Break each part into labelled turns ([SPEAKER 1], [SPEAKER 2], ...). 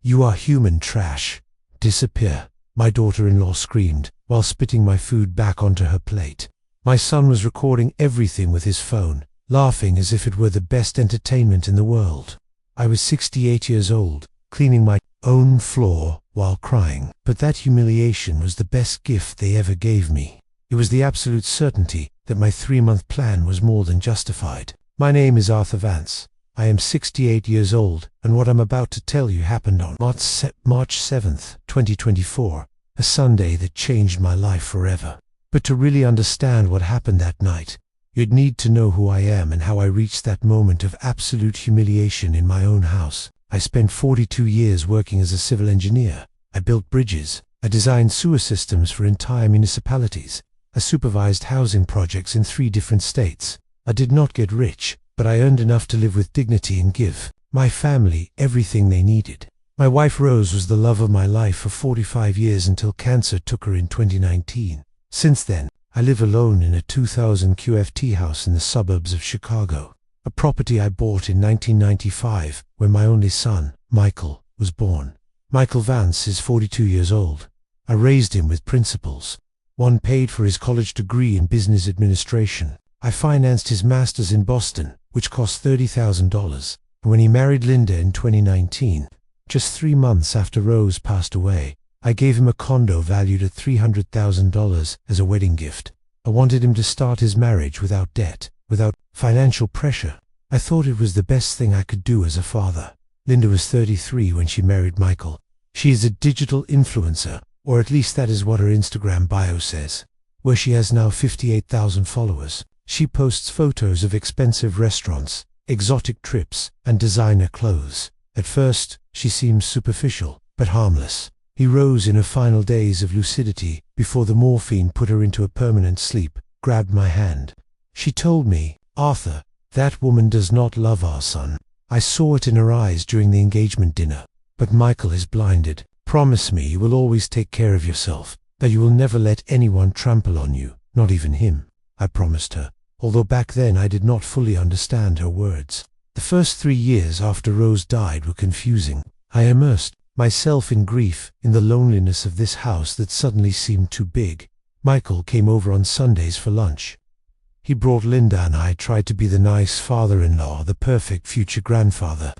[SPEAKER 1] "You are human trash. Disappear," my daughter-in-law screamed, while spitting my food back onto her plate. My son was recording everything with his phone, laughing as if it were the best entertainment in the world. I was 68 years old, cleaning my own floor while crying. But that humiliation was the best gift they ever gave me. It was the absolute certainty that my 3-month plan was more than justified. My name is Arthur Vance. I am 68 years old, and what I'm about to tell you happened on March 7th, 2024, a Sunday that changed my life forever. But to really understand what happened that night, you'd need to know who I am and how I reached that moment of absolute humiliation in my own house. I spent 42 years working as a civil engineer. I built bridges. I designed sewer systems for entire municipalities. I supervised housing projects in 3 different states. I did not get rich, but I earned enough to live with dignity and give my family everything they needed. My wife Rose was the love of my life for 45 years until cancer took her in 2019. Since then, I live alone in a 2000 QFT house in the suburbs of Chicago, a property I bought in 1995 when my only son, Michael, was born. Michael Vance is 42 years old. I raised him with principles. One paid for his college degree in business administration. I financed his master's in Boston, which cost $30,000. And when he married Linda in 2019, just 3 months after Rose passed away, I gave him a condo valued at $300,000 as a wedding gift. I wanted him to start his marriage without debt, without financial pressure. I thought it was the best thing I could do as a father. Linda was 33 when she married Michael. She is a digital influencer, or at least that is what her Instagram bio says, where she has now 58,000 followers. She posts photos of expensive restaurants, exotic trips, and designer clothes. At first, she seems superficial, but harmless. He rose in her final days of lucidity before the morphine put her into a permanent sleep, grabbed my hand. She told me, "Arthur, that woman does not love our son. I saw it in her eyes during the engagement dinner. But Michael is blinded. Promise me you will always take care of yourself, that you will never let anyone trample on you, not even him." I promised her, although back then I did not fully understand her words. The first 3 years after Rose died were confusing. I immersed myself in grief, in the loneliness of this house that suddenly seemed too big. Michael came over on Sundays for lunch. He brought Linda and I tried to be the nice father-in-law, the perfect future grandfather.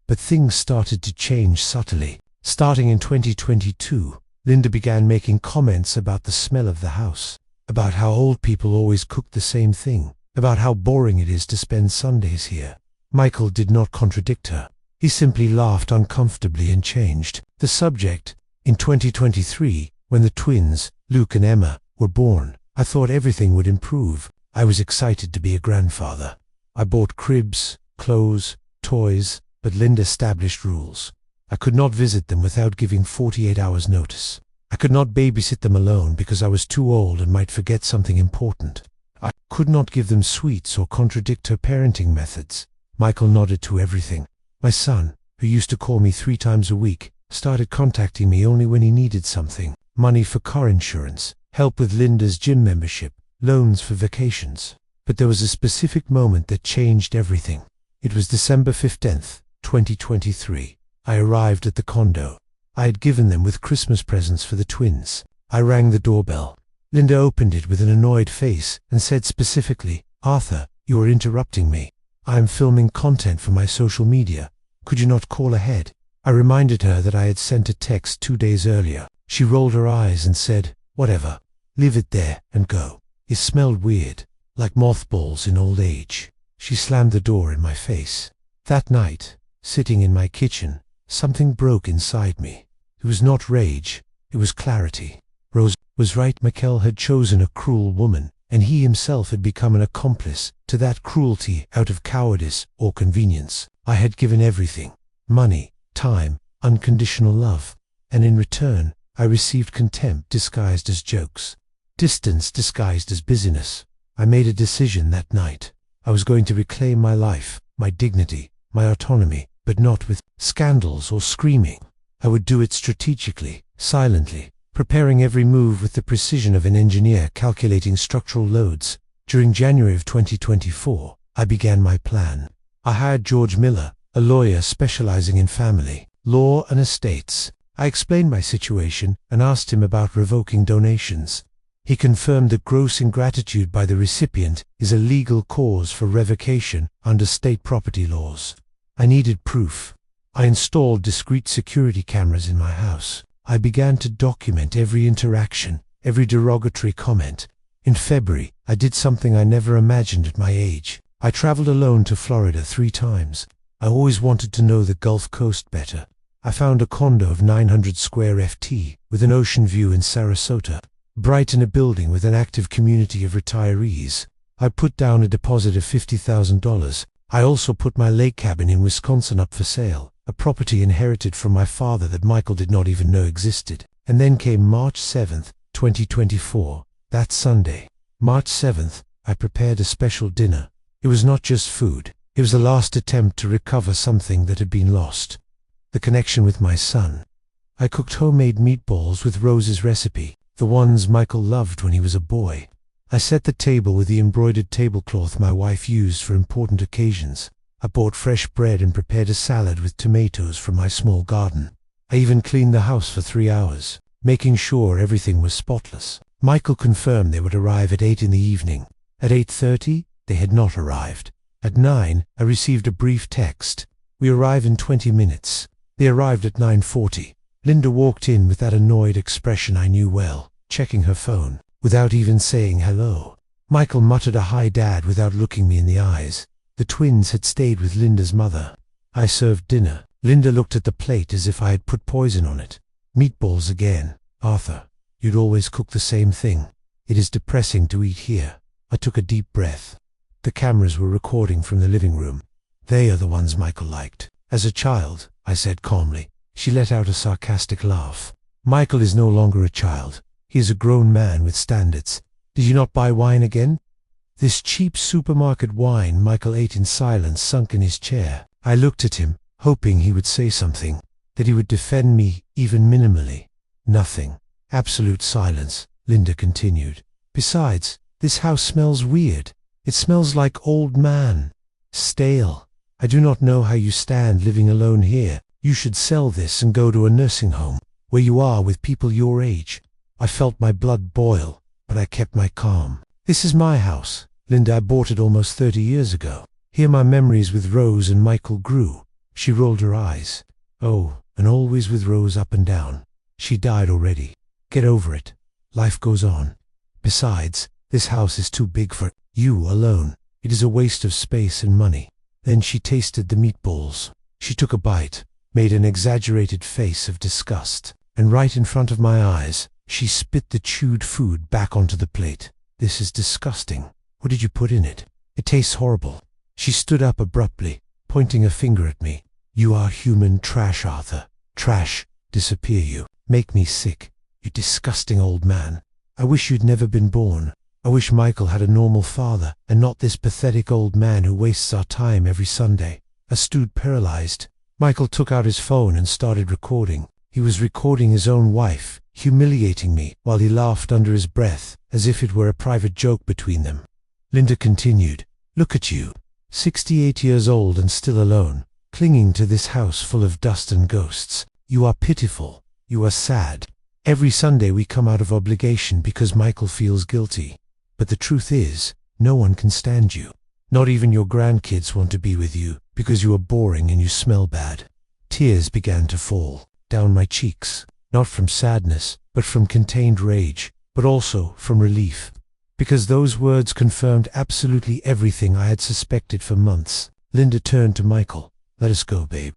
[SPEAKER 1] But things started to change subtly. Starting in 2022, Linda began making comments about the smell of the house, about how old people always cook the same thing, about how boring it is to spend Sundays here. Michael did not contradict her. He simply laughed uncomfortably and changed the subject. In 2023, when the twins, Luke and Emma, were born, I thought everything would improve. I was excited to be a grandfather. I bought cribs, clothes, toys, but Linda established rules. I could not visit them without giving 48 hours notice. I could not babysit them alone because I was too old and might forget something important. I could not give them sweets or contradict her parenting methods. Michael nodded to everything. My son, who used to call me 3 times a week, started contacting me only when he needed something: money for car insurance, help with Linda's gym membership, loans for vacations. But there was a specific moment that changed everything. It was December 15th, 2023. I arrived at the condo. I had given them with Christmas presents for the twins. I rang the doorbell. Linda opened it with an annoyed face and said specifically, "Arthur, you are interrupting me. I am filming content for my social media. Could you not call ahead?" I reminded her that I had sent a text 2 days earlier. She rolled her eyes and said, "Whatever. Leave it there and go." It smelled weird, like mothballs in old age. She slammed the door in my face. That night, sitting in my kitchen, something broke inside me. It was not rage, it was clarity. Rose was right. Michael had chosen a cruel woman, and he himself had become an accomplice to that cruelty out of cowardice or convenience. I had given everything: money, time, unconditional love, and in return, I received contempt disguised as jokes, distance disguised as busyness. I made a decision that night. I was going to reclaim my life, my dignity, my autonomy, but not with scandals or screaming. I would do it strategically, silently, preparing every move with the precision of an engineer calculating structural loads. During January of 2024, I began my plan. I hired George Miller, a lawyer specializing in family law and estates. I explained my situation and asked him about revoking donations. He confirmed that gross ingratitude by the recipient is a legal cause for revocation under state property laws. I needed proof. I installed discrete security cameras in my house. I began to document every interaction, every derogatory comment. In February, I did something I never imagined at my age. I traveled alone to Florida 3 times. I always wanted to know the Gulf Coast better. I found a condo of 900 square FT with an ocean view in Sarasota, bright in a building with an active community of retirees. I put down a deposit of $50,000. I also put my lake cabin in Wisconsin up for sale, a property inherited from my father that Michael did not even know existed. And then came March 7th, 2024. That Sunday, March 7th, I prepared a special dinner. It was not just food. It was the last attempt to recover something that had been lost. The connection with my son. I cooked homemade meatballs with Rose's recipe, the ones Michael loved when he was a boy. I set the table with the embroidered tablecloth my wife used for important occasions. I bought fresh bread and prepared a salad with tomatoes from my small garden. I even cleaned the house for 3 hours, making sure everything was spotless. Michael confirmed they would arrive at 8 in the evening. At 8:30, they had not arrived. At 9, I received a brief text. We arrive in 20 minutes. They arrived at 9:40. Linda walked in with that annoyed expression I knew well, checking her phone, without even saying hello. Michael muttered a "Hi, Dad," without looking me in the eyes. The twins had stayed with Linda's mother. I served dinner. Linda looked at the plate as if I had put poison on it. Meatballs again. "Arthur, you'd always cook the same thing. It is depressing to eat here." I took a deep breath. The cameras were recording from the living room. "They are the ones Michael liked. As a child," I said calmly. She let out a sarcastic laugh. "Michael is no longer a child. He is a grown man with standards. Did you not buy wine again?" This cheap supermarket wine Michael ate in silence, sunk in his chair. I looked at him, hoping he would say something, that he would defend me, even minimally. Nothing. Absolute silence. Linda continued. "Besides, this house smells weird. It smells like old man. Stale. I do not know how you stand living alone here. You should sell this and go to a nursing home, where you are with people your age." I felt my blood boil, but I kept my calm. "This is my house, Linda. I bought it almost 30 years ago. Here my memories with Rose and Michael grew." She rolled her eyes. "Oh, and always with Rose up and down. She died already. Get over it. Life goes on. Besides, this house is too big for you alone. It is a waste of space and money." Then she tasted the meatballs. She took a bite, made an exaggerated face of disgust, and right in front of my eyes, she spit the chewed food back onto the plate. "This is disgusting. What did you put in it? It tastes horrible." She stood up abruptly, pointing a finger at me. "You are human trash, Arthur. Trash. Disappear you. Make me sick. You disgusting old man. I wish you'd never been born. I wish Michael had a normal father, and not this pathetic old man who wastes our time every Sunday." I stood paralyzed. Michael took out his phone and started recording. He was recording his own wife, humiliating me, while he laughed under his breath, as if it were a private joke between them. Linda continued. "Look at you, 68 years old and still alone, clinging to this house full of dust and ghosts. You are pitiful. You are sad. Every Sunday we come out of obligation because Michael feels guilty. But the truth is, no one can stand you. Not even your grandkids want to be with you, because you are boring and you smell bad." Tears began to fall down my cheeks, not from sadness, but from contained rage, but also from relief. Because those words confirmed absolutely everything I had suspected for months. Linda turned to Michael. "Let us go, babe.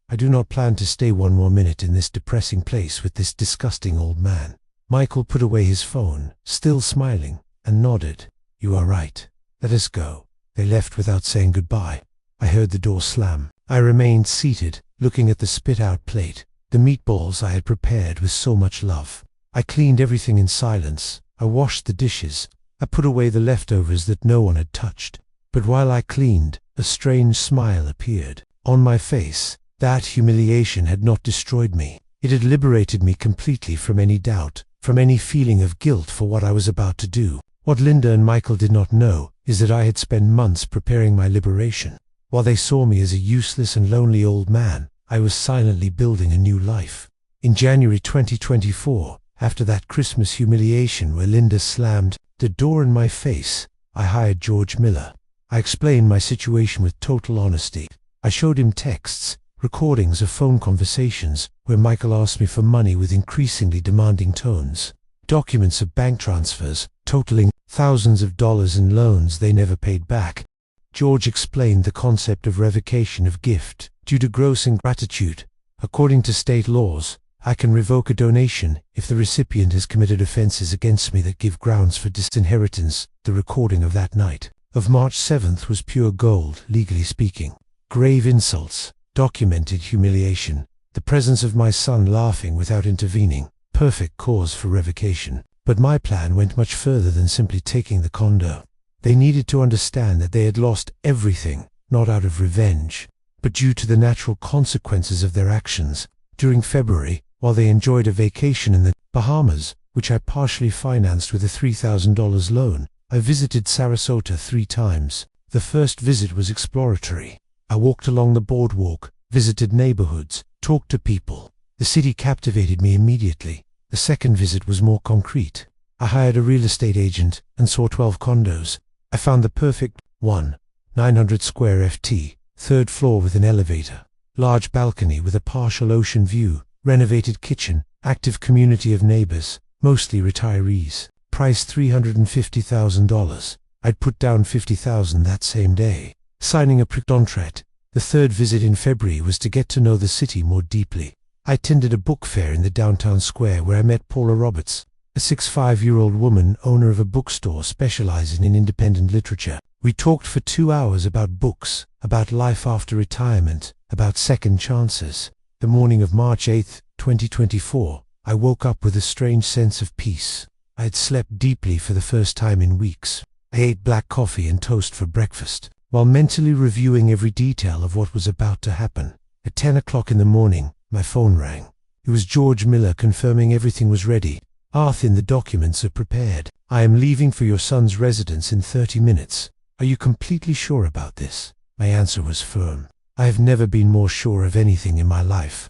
[SPEAKER 1] I do not plan to stay one more minute in this depressing place with this disgusting old man." Michael put away his phone, still smiling, and nodded. "You are right. Let us go." They left without saying goodbye. I heard the door slam. I remained seated, looking at the spit-out plate, the meatballs I had prepared with so much love. I cleaned everything in silence. I washed the dishes. I put away the leftovers that no one had touched. But while I cleaned, a strange smile appeared on my face. That humiliation had not destroyed me. It had liberated me completely from any doubt, from any feeling of guilt for what I was about to do. What Linda and Michael did not know is that I had spent months preparing my liberation. While they saw me as a useless and lonely old man, I was silently building a new life. In January 2024, after that Christmas humiliation where Linda slammed the door in my face, I hired George Miller. I explained my situation with total honesty. I showed him texts, recordings of phone conversations where Michael asked me for money with increasingly demanding tones, documents of bank transfers totaling thousands of dollars in loans they never paid back. George explained the concept of revocation of gift due to gross ingratitude. According to state laws, I can revoke a donation if the recipient has committed offenses against me that give grounds for disinheritance. The recording of that night of March 7th was pure gold, legally speaking. Grave insults, documented humiliation, the presence of my son laughing without intervening, perfect cause for revocation. But my plan went much further than simply taking the condo. They needed to understand that they had lost everything, not out of revenge, but due to the natural consequences of their actions. During February, while they enjoyed a vacation in the Bahamas, which I partially financed with a $3,000 loan, I visited Sarasota 3 times. The first visit was exploratory. I walked along the boardwalk, visited neighborhoods, talked to people. The city captivated me immediately. The second visit was more concrete. I hired a real estate agent and saw 12 condos. I found the perfect one, 900 square FT, 3rd floor with an elevator, large balcony with a partial ocean view, renovated kitchen, active community of neighbors, mostly retirees. Price $350,000. I'd put down $50,000 that same day, signing a pre-contract. The third visit in February was to get to know the city more deeply. I attended a book fair in the downtown square where I met Paula Roberts, a 65-year-old woman, owner of a bookstore specializing in independent literature. We talked for 2 hours about books, about life after retirement, about second chances. The morning of March 8, 2024, I woke up with a strange sense of peace. I had slept deeply for the first time in weeks. I ate black coffee and toast for breakfast, while mentally reviewing every detail of what was about to happen. At 10 o'clock in the morning, my phone rang. It was George Miller confirming everything was ready. Arthur, the documents are prepared. I am leaving for your son's residence in 30 minutes. Are you completely sure about this? My answer was firm. I have never been more sure of anything in my life.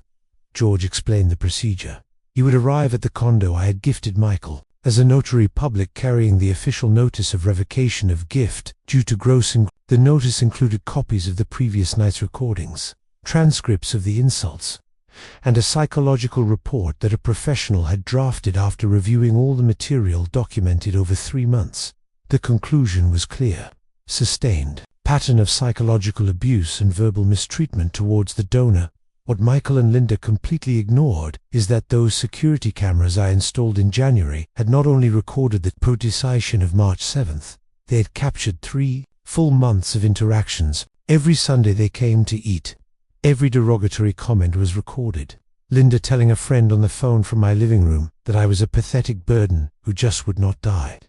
[SPEAKER 1] George explained the procedure. He would arrive at the condo I had gifted Michael, as a notary public carrying the official notice of revocation of gift due to gross ingratitude. The notice included copies of the previous night's recordings, transcripts of the insults, and a psychological report that a professional had drafted after reviewing all the material documented over 3 months. The conclusion was clear. Sustained pattern of psychological abuse and verbal mistreatment towards the donor. What Michael and Linda completely ignored is that those security cameras I installed in January had not only recorded the protestation of March 7th, they had captured 3 full months of interactions. Every Sunday they came to eat. Every derogatory comment was recorded. Linda telling a friend on the phone from my living room that I was a pathetic burden who just would not die.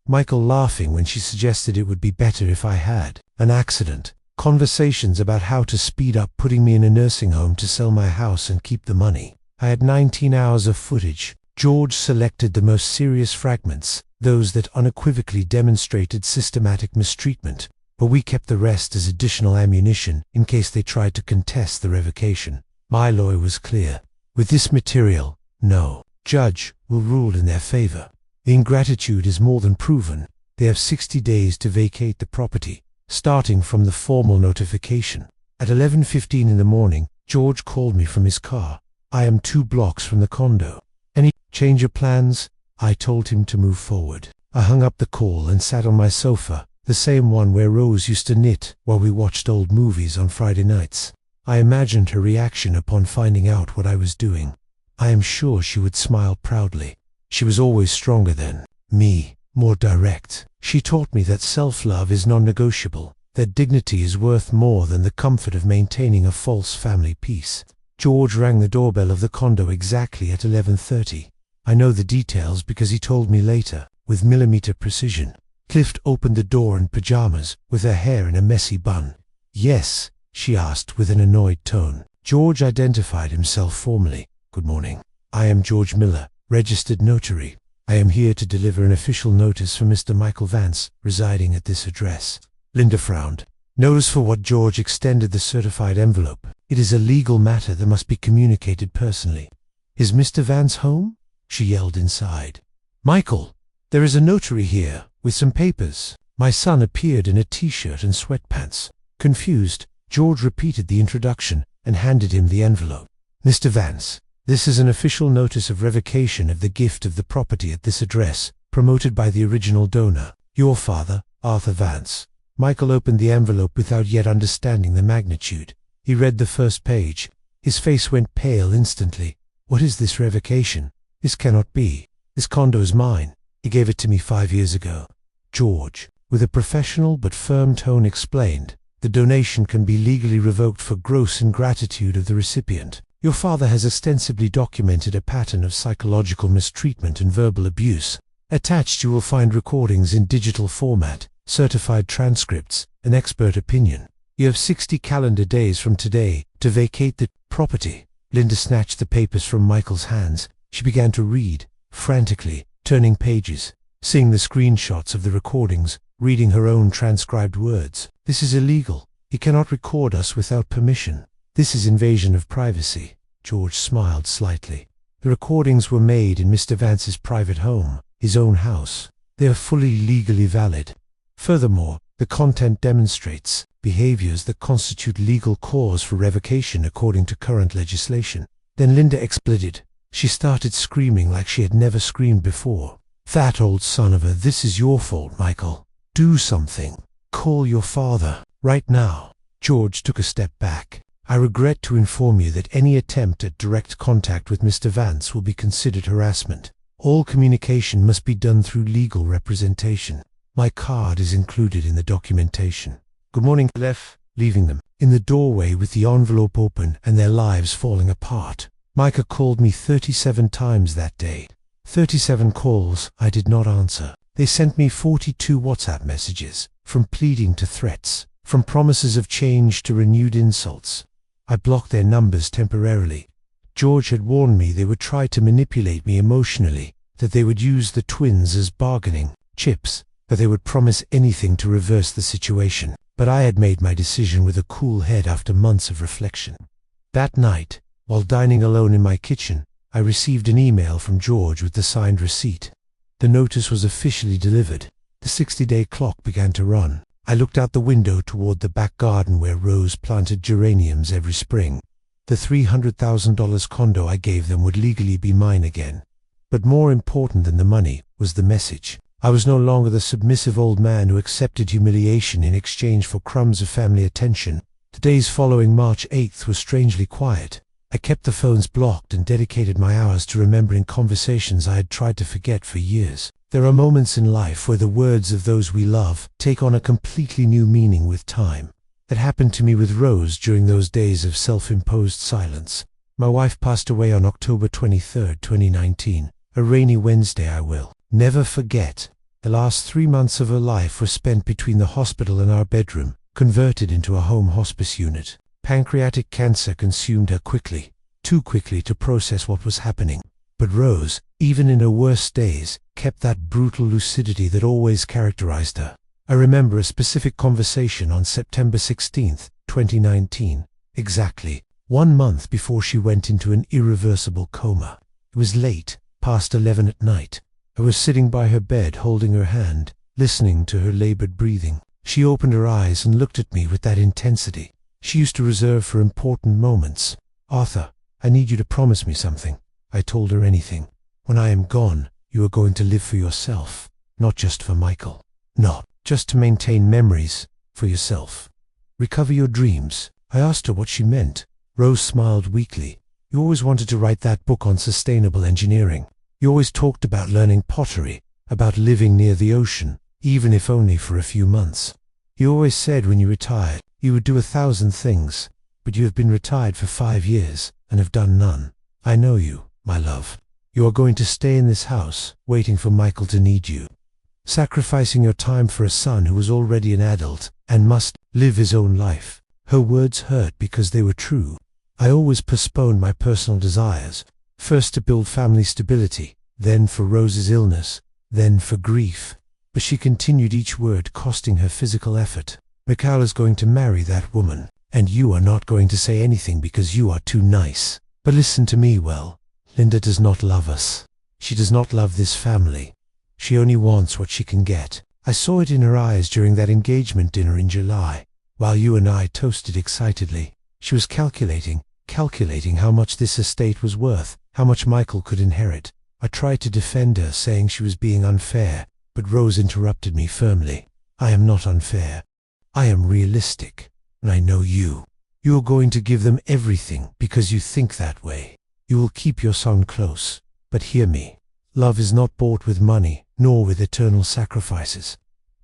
[SPEAKER 1] Michael laughing when she suggested it would be better if I had an accident. Conversations about how to speed up putting me in a nursing home to sell my house and keep the money. I had 19 hours of footage. George selected the most serious fragments, those that unequivocally demonstrated systematic mistreatment, but we kept the rest as additional ammunition in case they tried to contest the revocation. My lawyer was clear. With this material, no judge will rule in their favor. The ingratitude is more than proven. They have 60 days to vacate the property, starting from the formal notification. At 11:15 in the morning, George called me from his car. I am 2 blocks from the condo. Any change of plans? I told him to move forward. I hung up the call and sat on my sofa, the same one where Rose used to knit while we watched old movies on Friday nights. I imagined her reaction upon finding out what I was doing. I am sure she would smile proudly. She was always stronger than me, more direct. She taught me that self-love is non-negotiable, that dignity is worth more than the comfort of maintaining a false family peace. George rang the doorbell of the condo exactly at 11:30. I know the details because he told me later, with millimeter precision. Cliff opened the door in pajamas, with her hair in a messy bun. "Yes?" she asked with an annoyed tone. George identified himself formally. "Good morning. I am George Miller, registered notary. I am here to deliver an official notice for Mr. Michael Vance, residing at this address." Linda frowned. "Notice for what?" George extended the certified envelope. It is a legal matter that must be communicated personally. Is Mr. Vance home? She yelled inside. Michael, there is a notary here, with some papers. My son appeared in a t-shirt and sweatpants. Confused, George repeated the introduction and handed him the envelope. Mr. Vance, this is an official notice of revocation of the gift of the property at this address, promoted by the original donor, your father, Arthur Vance. Michael opened the envelope without yet understanding the magnitude. He read the first page. His face went pale instantly. What is this revocation? This cannot be. This condo is mine. He gave it to me 5 years ago. George, with a professional but firm tone, explained, the donation can be legally revoked for gross ingratitude of the recipient. Your father has extensively documented a pattern of psychological mistreatment and verbal abuse. Attached you will find recordings in digital format, certified transcripts, an expert opinion. You have 60 calendar days from today to vacate the property. Linda snatched the papers from Michael's hands. She began to read, frantically, turning pages, seeing the screenshots of the recordings, reading her own transcribed words. This is illegal. He cannot record us without permission. This is invasion of privacy. George smiled slightly. The recordings were made in Mr. Vance's private home, his own house. They are fully legally valid. Furthermore, the content demonstrates behaviors that constitute legal cause for revocation according to current legislation. Then Linda exploded. She started screaming like she had never screamed before. That old son of a, this is your fault, Michael. Do something. Call your father, right now. George took a step back. I regret to inform you that any attempt at direct contact with Mr. Vance will be considered harassment. All communication must be done through legal representation. My card is included in the documentation. Good morning, Lef, leaving them in the doorway with the envelope open and their lives falling apart. Micah called me 37 times that day. 37 calls I did not answer. They sent me 42 WhatsApp messages, from pleading to threats, from promises of change to renewed insults. I blocked their numbers temporarily. George had warned me they would try to manipulate me emotionally, that they would use the twins as bargaining chips, that they would promise anything to reverse the situation. But I had made my decision with a cool head after months of reflection. That night, while dining alone in my kitchen, I received an email from George with the signed receipt. The notice was officially delivered. The 60-day clock began to run. I looked out the window toward the back garden where Rose planted geraniums every spring. The $300,000 condo I gave them would legally be mine again. But more important than the money was the message. I was no longer the submissive old man who accepted humiliation in exchange for crumbs of family attention. The days following March 8th were strangely quiet. I kept the phones blocked and dedicated my hours to remembering conversations I had tried to forget for years. There are moments in life where the words of those we love take on a completely new meaning with time. That happened to me with Rose during those days of self-imposed silence. My wife passed away on October 23, 2019, a rainy Wednesday I will never forget. The last 3 months of her life were spent between the hospital and our bedroom, converted into a home hospice unit. Pancreatic cancer consumed her quickly, too quickly to process what was happening. But Rose, even in her worst days, kept that brutal lucidity that always characterized her. I remember a specific conversation on September 16, 2019, exactly 1 month before she went into an irreversible coma. It was late, past 11 at night. I was sitting by her bed holding her hand, listening to her labored breathing. She opened her eyes and looked at me with that intensity she used to reserve for important moments. Arthur, I need you to promise me something. I told her anything. When I am gone, you are going to live for yourself, not just for Michael. Not just to maintain memories, for yourself. Recover your dreams. I asked her what she meant. Rose smiled weakly. You always wanted to write that book on sustainable engineering. You always talked about learning pottery, about living near the ocean, even if only for a few months. You always said when you retired, you would do 1,000 things, but you have been retired for 5 years and have done none. I know you, my love. You are going to stay in this house, waiting for Michael to need you. Sacrificing your time for a son who was already an adult and must live his own life. Her words hurt because they were true. I always postponed my personal desires, first to build family stability, then for Rose's illness, then for grief. But she continued, each word costing her physical effort. Mikhail is going to marry that woman. And you are not going to say anything because you are too nice. But listen to me well. Linda does not love us. She does not love this family. She only wants what she can get. I saw it in her eyes during that engagement dinner in July, while you and I toasted excitedly. She was calculating how much this estate was worth, how much Michael could inherit. I tried to defend her, saying she was being unfair, but Rose interrupted me firmly. I am not unfair. I am realistic, and I know you. You are going to give them everything because you think that way. You will keep your son close. But hear me. Love is not bought with money, nor with eternal sacrifices.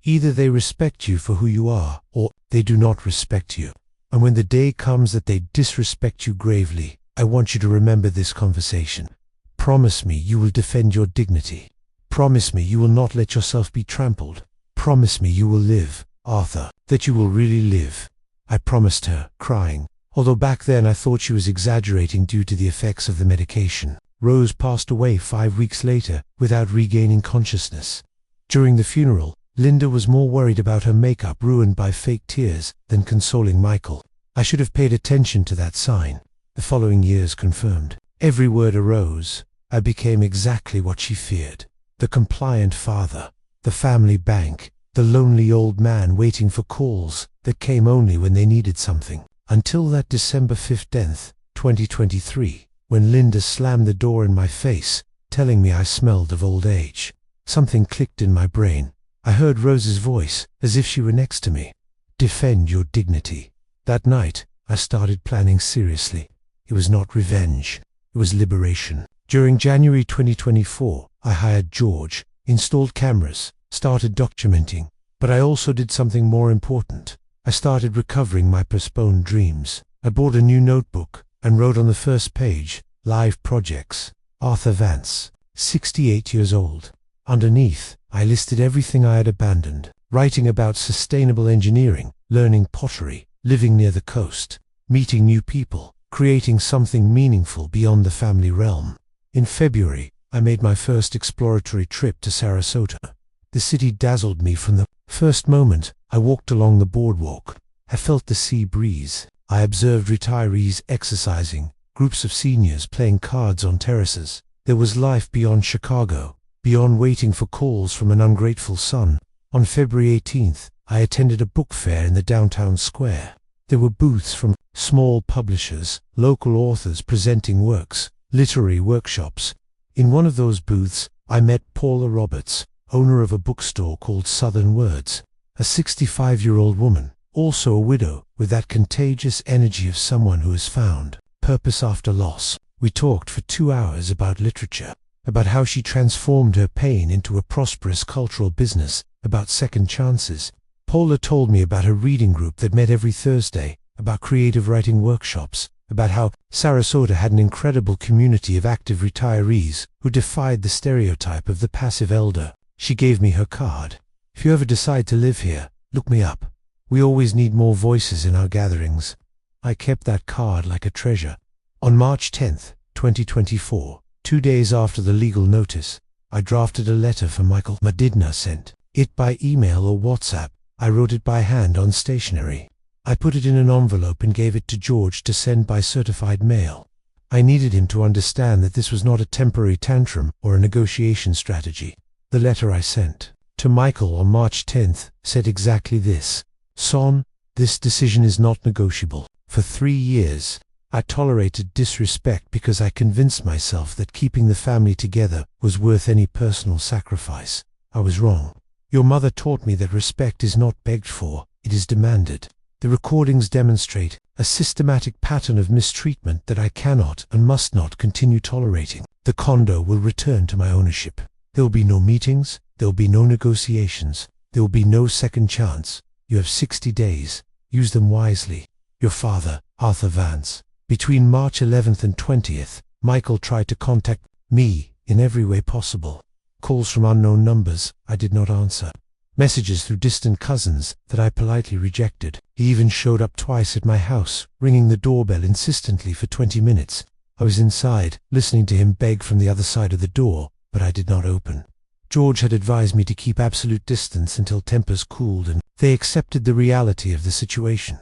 [SPEAKER 1] Either they respect you for who you are, or they do not respect you. And when the day comes that they disrespect you gravely, I want you to remember this conversation. Promise me you will defend your dignity. Promise me you will not let yourself be trampled. Promise me you will live, Arthur, that you will really live. I promised her, crying, although back then I thought she was exaggerating due to the effects of the medication. Rose passed away 5 weeks later without regaining consciousness. During the funeral, Linda was more worried about her makeup ruined by fake tears than consoling Michael. I should have paid attention to that sign. The following years confirmed. Every word arose. I became exactly what she feared. The compliant father, the family bank, the lonely old man waiting for calls that came only when they needed something. Until that December 15th, 2023, when Linda slammed the door in my face, telling me I smelled of old age. Something clicked in my brain. I heard Rose's voice, as if she were next to me. Defend your dignity. That night, I started planning seriously. It was not revenge. It was liberation. During January 2024, I hired George, installed cameras, started documenting. But I also did something more important. I started recovering my postponed dreams. I bought a new notebook and wrote on the first page, Live Projects, Arthur Vance, 68 years old. Underneath, I listed everything I had abandoned, writing about sustainable engineering, learning pottery, living near the coast, meeting new people, creating something meaningful beyond the family realm. In February, I made my first exploratory trip to Sarasota. The city dazzled me from the first moment I walked along the boardwalk. I felt the sea breeze. I observed retirees exercising, groups of seniors playing cards on terraces. There was life beyond Chicago, beyond waiting for calls from an ungrateful son. On February 18th, I attended a book fair in the downtown square. There were booths from small publishers, local authors presenting works, literary workshops. In one of those booths, I met Paula Roberts, owner of a bookstore called Southern Words, a 65-year-old woman, also a widow, with that contagious energy of someone who has found purpose after loss. We talked for 2 hours about literature, about how she transformed her pain into a prosperous cultural business, about second chances. Paula told me about her reading group that met every Thursday, about creative writing workshops, about how Sarasota had an incredible community of active retirees who defied the stereotype of the passive elder. She gave me her card. If you ever decide to live here, look me up. We always need more voices in our gatherings. I kept that card like a treasure. On March 10th, 2024, 2 days after the legal notice, I drafted a letter for Michael. I did not send it by email or WhatsApp. I wrote it by hand on stationery. I put it in an envelope and gave it to George to send by certified mail. I needed him to understand that this was not a temporary tantrum or a negotiation strategy. The letter I sent to Michael on March 10th said exactly this. Son, this decision is not negotiable. For 3 years, I tolerated disrespect because I convinced myself that keeping the family together was worth any personal sacrifice. I was wrong. Your mother taught me that respect is not begged for, it is demanded. The recordings demonstrate a systematic pattern of mistreatment that I cannot and must not continue tolerating. The condo will return to my ownership. There will be no meetings, there will be no negotiations, there will be no second chance. You have 60 days. Use them wisely. Your father, Arthur Vance. Between March 11th and 20th, Michael tried to contact me in every way possible. Calls from unknown numbers I did not answer. Messages through distant cousins that I politely rejected. He even showed up twice at my house, ringing the doorbell insistently for 20 minutes. I was inside, listening to him beg from the other side of the door, but I did not open. George had advised me to keep absolute distance until tempers cooled, and they accepted the reality of the situation.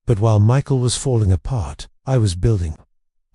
[SPEAKER 1] But while Michael was falling apart, I was building.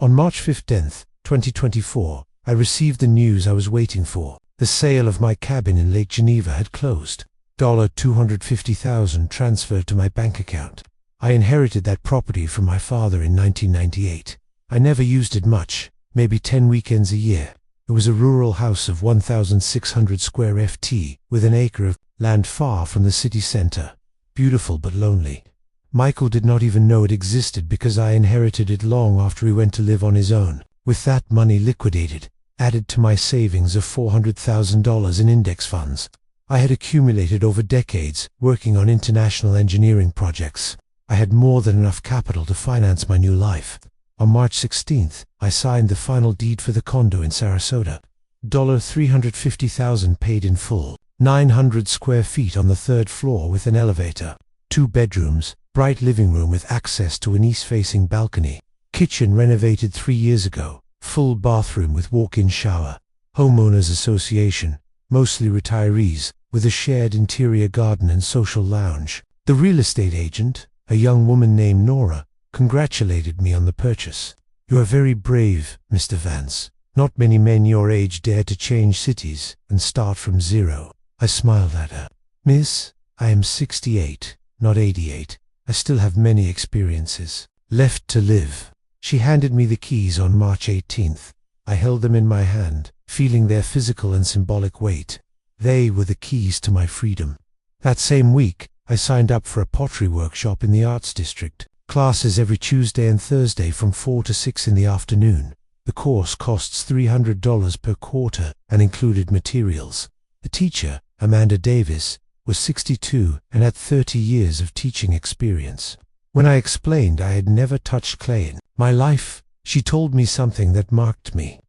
[SPEAKER 1] On March 15th, 2024, I received the news I was waiting for. The sale of my cabin in Lake Geneva had closed. $250,000 transferred to my bank account. I inherited that property from my father in 1998. I never used it much, maybe 10 weekends a year. It was a rural house of 1,600 square ft, with an acre of land far from the city center. Beautiful but lonely. Michael did not even know it existed because I inherited it long after he went to live on his own. With that money liquidated, added to my savings of $400,000 in index funds, I had accumulated over decades working on international engineering projects. I had more than enough capital to finance my new life. On March 16th, I signed the final deed for the condo in Sarasota. $350,000 paid in full. 900 square feet on the 3rd floor with an elevator. 2 bedrooms, bright living room with access to an east-facing balcony. Kitchen renovated 3 years ago. Full bathroom with walk-in shower. Homeowners association, mostly retirees, with a shared interior garden and social lounge. The real estate agent, a young woman named Nora, congratulated me on the purchase. "You are very brave, Mr. Vance. Not many men your age dare to change cities and start from zero." I smiled at her. "Miss, I am 68, not 88. I still have many experiences left to live." She handed me the keys on March 18th. I held them in my hand, feeling their physical and symbolic weight. They were the keys to my freedom. That same week, I signed up for a pottery workshop in the Arts District. Classes every Tuesday and Thursday from 4 to 6 in the afternoon. The course costs $300 per quarter and included materials. The teacher, Amanda Davis, was 62 and had 30 years of teaching experience. When I explained I had never touched clay in my life, she told me something that marked me.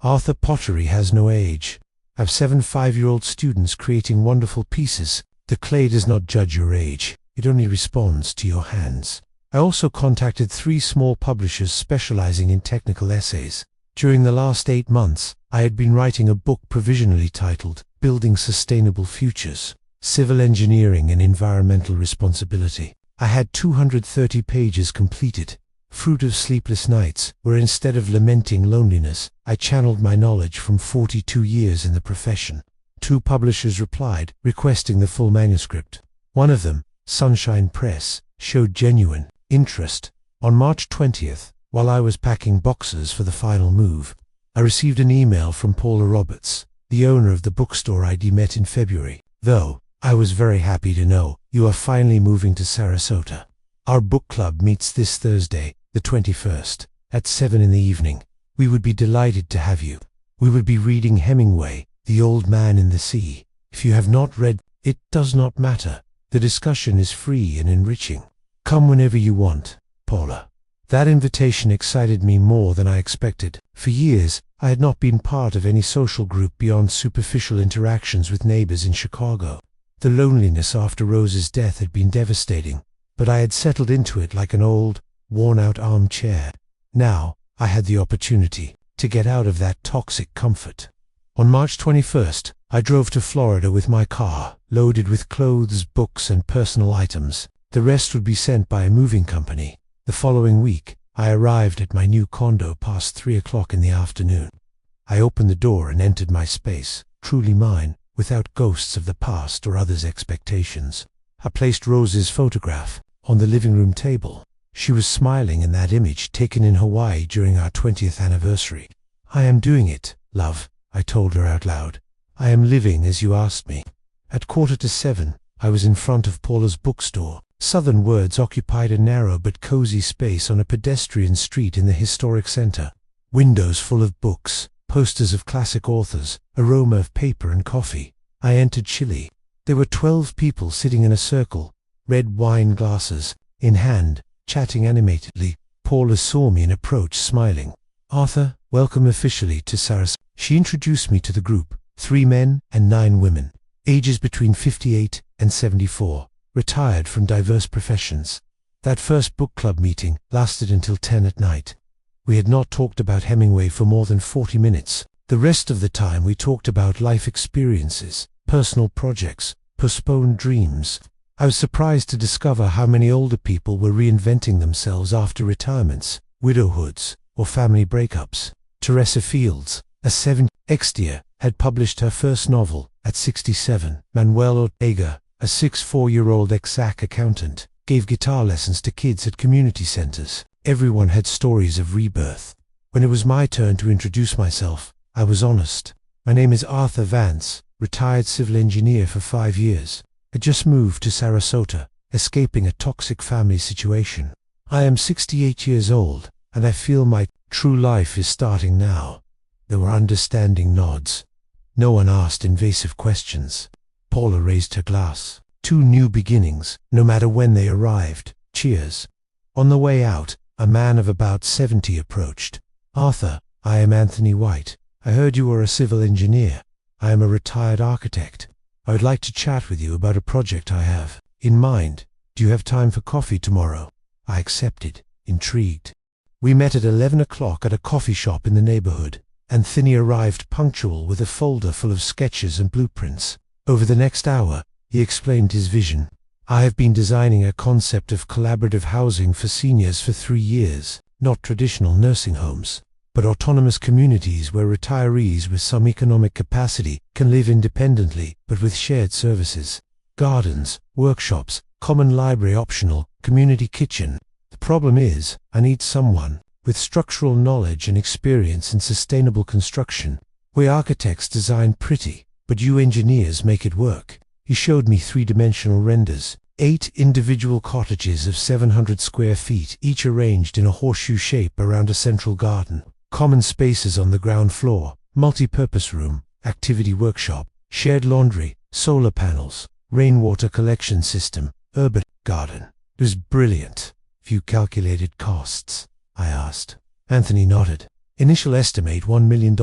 [SPEAKER 1] "Arthur, pottery has no age. I have 7 5-year-old students creating wonderful pieces. The clay does not judge your age, it only responds to your hands." I also contacted 3 small publishers specializing in technical essays. During the last 8 months, I had been writing a book provisionally titled Building Sustainable Futures, Civil Engineering and Environmental Responsibility. I had 230 pages completed. Fruit of sleepless nights, where instead of lamenting loneliness, I channeled my knowledge from 42 years in the profession. 2 publishers replied, requesting the full manuscript. One of them, Sunshine Press, showed genuine interest. On March 20th, while I was packing boxes for the final move, I received an email from Paula Roberts, the owner of the bookstore I'd met in February. "Though, I was very happy to know you are finally moving to Sarasota. Our book club meets this Thursday, the 21st, at 7 in the evening. We would be delighted to have you. We will be reading Hemingway, The Old Man in the Sea. If you have not read, it does not matter. The discussion is free and enriching. Come whenever you want, Paula." That invitation excited me more than I expected. For years, I had not been part of any social group beyond superficial interactions with neighbors in Chicago. The loneliness after Rose's death had been devastating, but I had settled into it like an old, worn-out armchair. Now, I had the opportunity to get out of that toxic comfort. On March 21st, I drove to Florida with my car, loaded with clothes, books, and personal items. The rest would be sent by a moving company. The following week, I arrived at my new condo past 3 o'clock in the afternoon. I opened the door and entered my space, truly mine, without ghosts of the past or others' expectations. I placed Rose's photograph on the living room table. She was smiling in that image taken in Hawaii during our 20th anniversary. "I am doing it, love," I told her out loud. "I am living as you asked me." At 6:45, I was in front of Paula's bookstore. Southern Words occupied a narrow but cozy space on a pedestrian street in the historic center. Windows full of books, posters of classic authors, aroma of paper and coffee. I entered chilly. There were 12 people sitting in a circle, red wine glasses in hand, chatting animatedly. Paula saw me and approached, smiling. "Arthur, welcome officially to Sarasota." She introduced me to the group, 3 men and 9 women, ages between 58 and 74. Retired from diverse professions. That first book club meeting lasted until 10 at night. We had not talked about Hemingway for more than 40 minutes. The rest of the time we talked about life experiences, personal projects, postponed dreams. I was surprised to discover how many older people were reinventing themselves after retirements, widowhoods, or family breakups. Teresa Fields, a 7-year had published her first novel at 67. Manuel Ortega, a 64-year-old ex-SAC accountant, gave guitar lessons to kids at community centers. Everyone had stories of rebirth. When it was my turn to introduce myself, I was honest. My name is Arthur Vance, retired civil engineer for 5 years. I just moved to Sarasota, escaping a toxic family situation. I am 68 years old, and I feel my true life is starting now. There were understanding nods. No one asked invasive questions. Paula raised her glass. 2 new beginnings, no matter when they arrived. Cheers. On the way out, a man of about 70 approached. Arthur, I am Anthony White. I heard you were a civil engineer. I am a retired architect. I would like to chat with you about a project I have in mind. Do you have time for coffee tomorrow? I accepted, intrigued. We met at 11 o'clock at a coffee shop in the neighborhood. Anthony arrived punctual with a folder full of sketches and blueprints. Over the next hour, he explained his vision. I have been designing a concept of collaborative housing for seniors for 3 years, not traditional nursing homes, but autonomous communities where retirees with some economic capacity can live independently but with shared services. Gardens, workshops, common library optional, community kitchen. The problem is, I need someone with structural knowledge and experience in sustainable construction. We architects design pretty, but you engineers make it work. He showed me 3-dimensional renders. 8 individual cottages of 700 square feet, each arranged in a horseshoe shape around a central garden. Common spaces on the ground floor, multi-purpose room, activity workshop, shared laundry, solar panels, rainwater collection system, urban garden. It was brilliant. Few calculated costs, I asked. Anthony nodded. Initial estimate $1 million,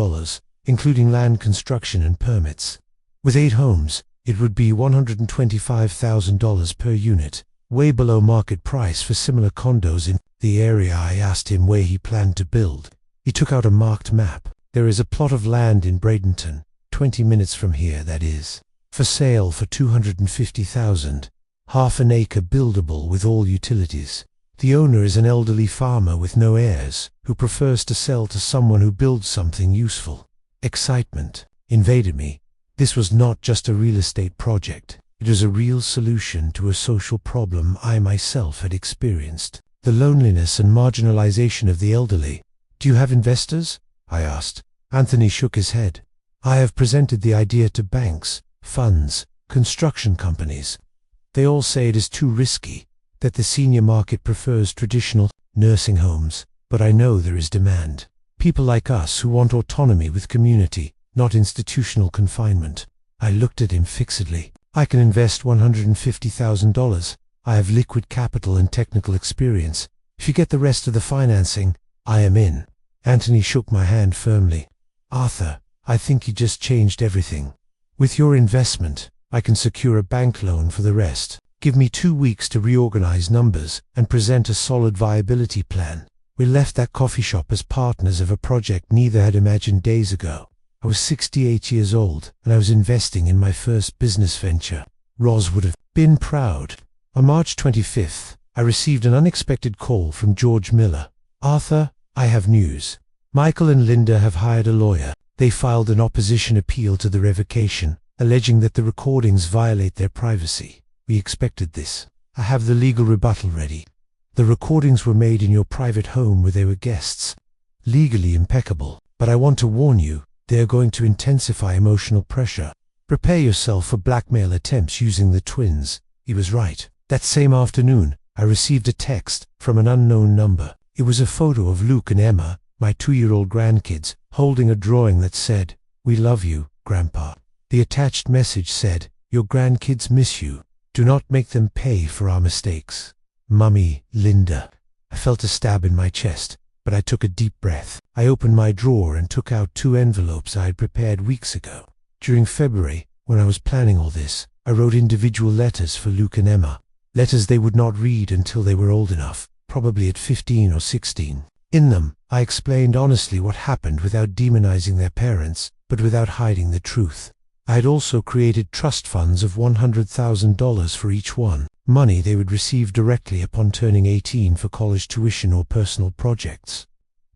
[SPEAKER 1] including land construction and permits. With 8 homes, it would be $125,000 per unit, way below market price for similar condos in the area. I asked him where he planned to build. He took out a marked map. There is a plot of land in Bradenton, 20 minutes from here, that is, for sale for $250,000, half an acre buildable with all utilities. The owner is an elderly farmer with no heirs, who prefers to sell to someone who builds something useful. Excitement invaded me. This was not just a real estate project. It was a real solution to a social problem I myself had experienced. The loneliness and marginalization of the elderly. Do you have investors? I asked. Anthony shook his head. I have presented the idea to banks, funds, construction companies. They all say it is too risky, that the senior market prefers traditional nursing homes, but I know there is demand. People like us who want autonomy with community, not institutional confinement. I looked at him fixedly. I can invest $150,000. I have liquid capital and technical experience. If you get the rest of the financing, I am in. Anthony shook my hand firmly. Arthur, I think you just changed everything. With your investment, I can secure a bank loan for the rest. Give me 2 weeks to reorganize numbers and present a solid viability plan. We left that coffee shop as partners of a project neither had imagined days ago. I was 68 years old, and I was investing in my first business venture. Roz would have been proud. On March 25th, I received an unexpected call from George Miller. Arthur, I have news. Michael and Linda have hired a lawyer. They filed an opposition appeal to the revocation, alleging that the recordings violate their privacy. We expected this. I have the legal rebuttal ready. The recordings were made in your private home where they were guests. Legally impeccable, but I want to warn you, they are going to intensify emotional pressure. Prepare yourself for blackmail attempts using the twins. He was right. That same afternoon, I received a text from an unknown number. It was a photo of Luke and Emma, my 2-year-old grandkids, holding a drawing that said, "We love you, Grandpa." The attached message said, "Your grandkids miss you. Do not make them pay for our mistakes. Mummy, Linda." I felt a stab in my chest, but I took a deep breath. I opened my drawer and took out 2 envelopes I had prepared weeks ago. During February, when I was planning all this, I wrote individual letters for Luke and Emma. Letters they would not read until they were old enough, probably at 15 or 16. In them, I explained honestly what happened without demonizing their parents, but without hiding the truth. I had also created trust funds of $100,000 for each one. money they would receive directly upon turning 18 for college tuition or personal projects.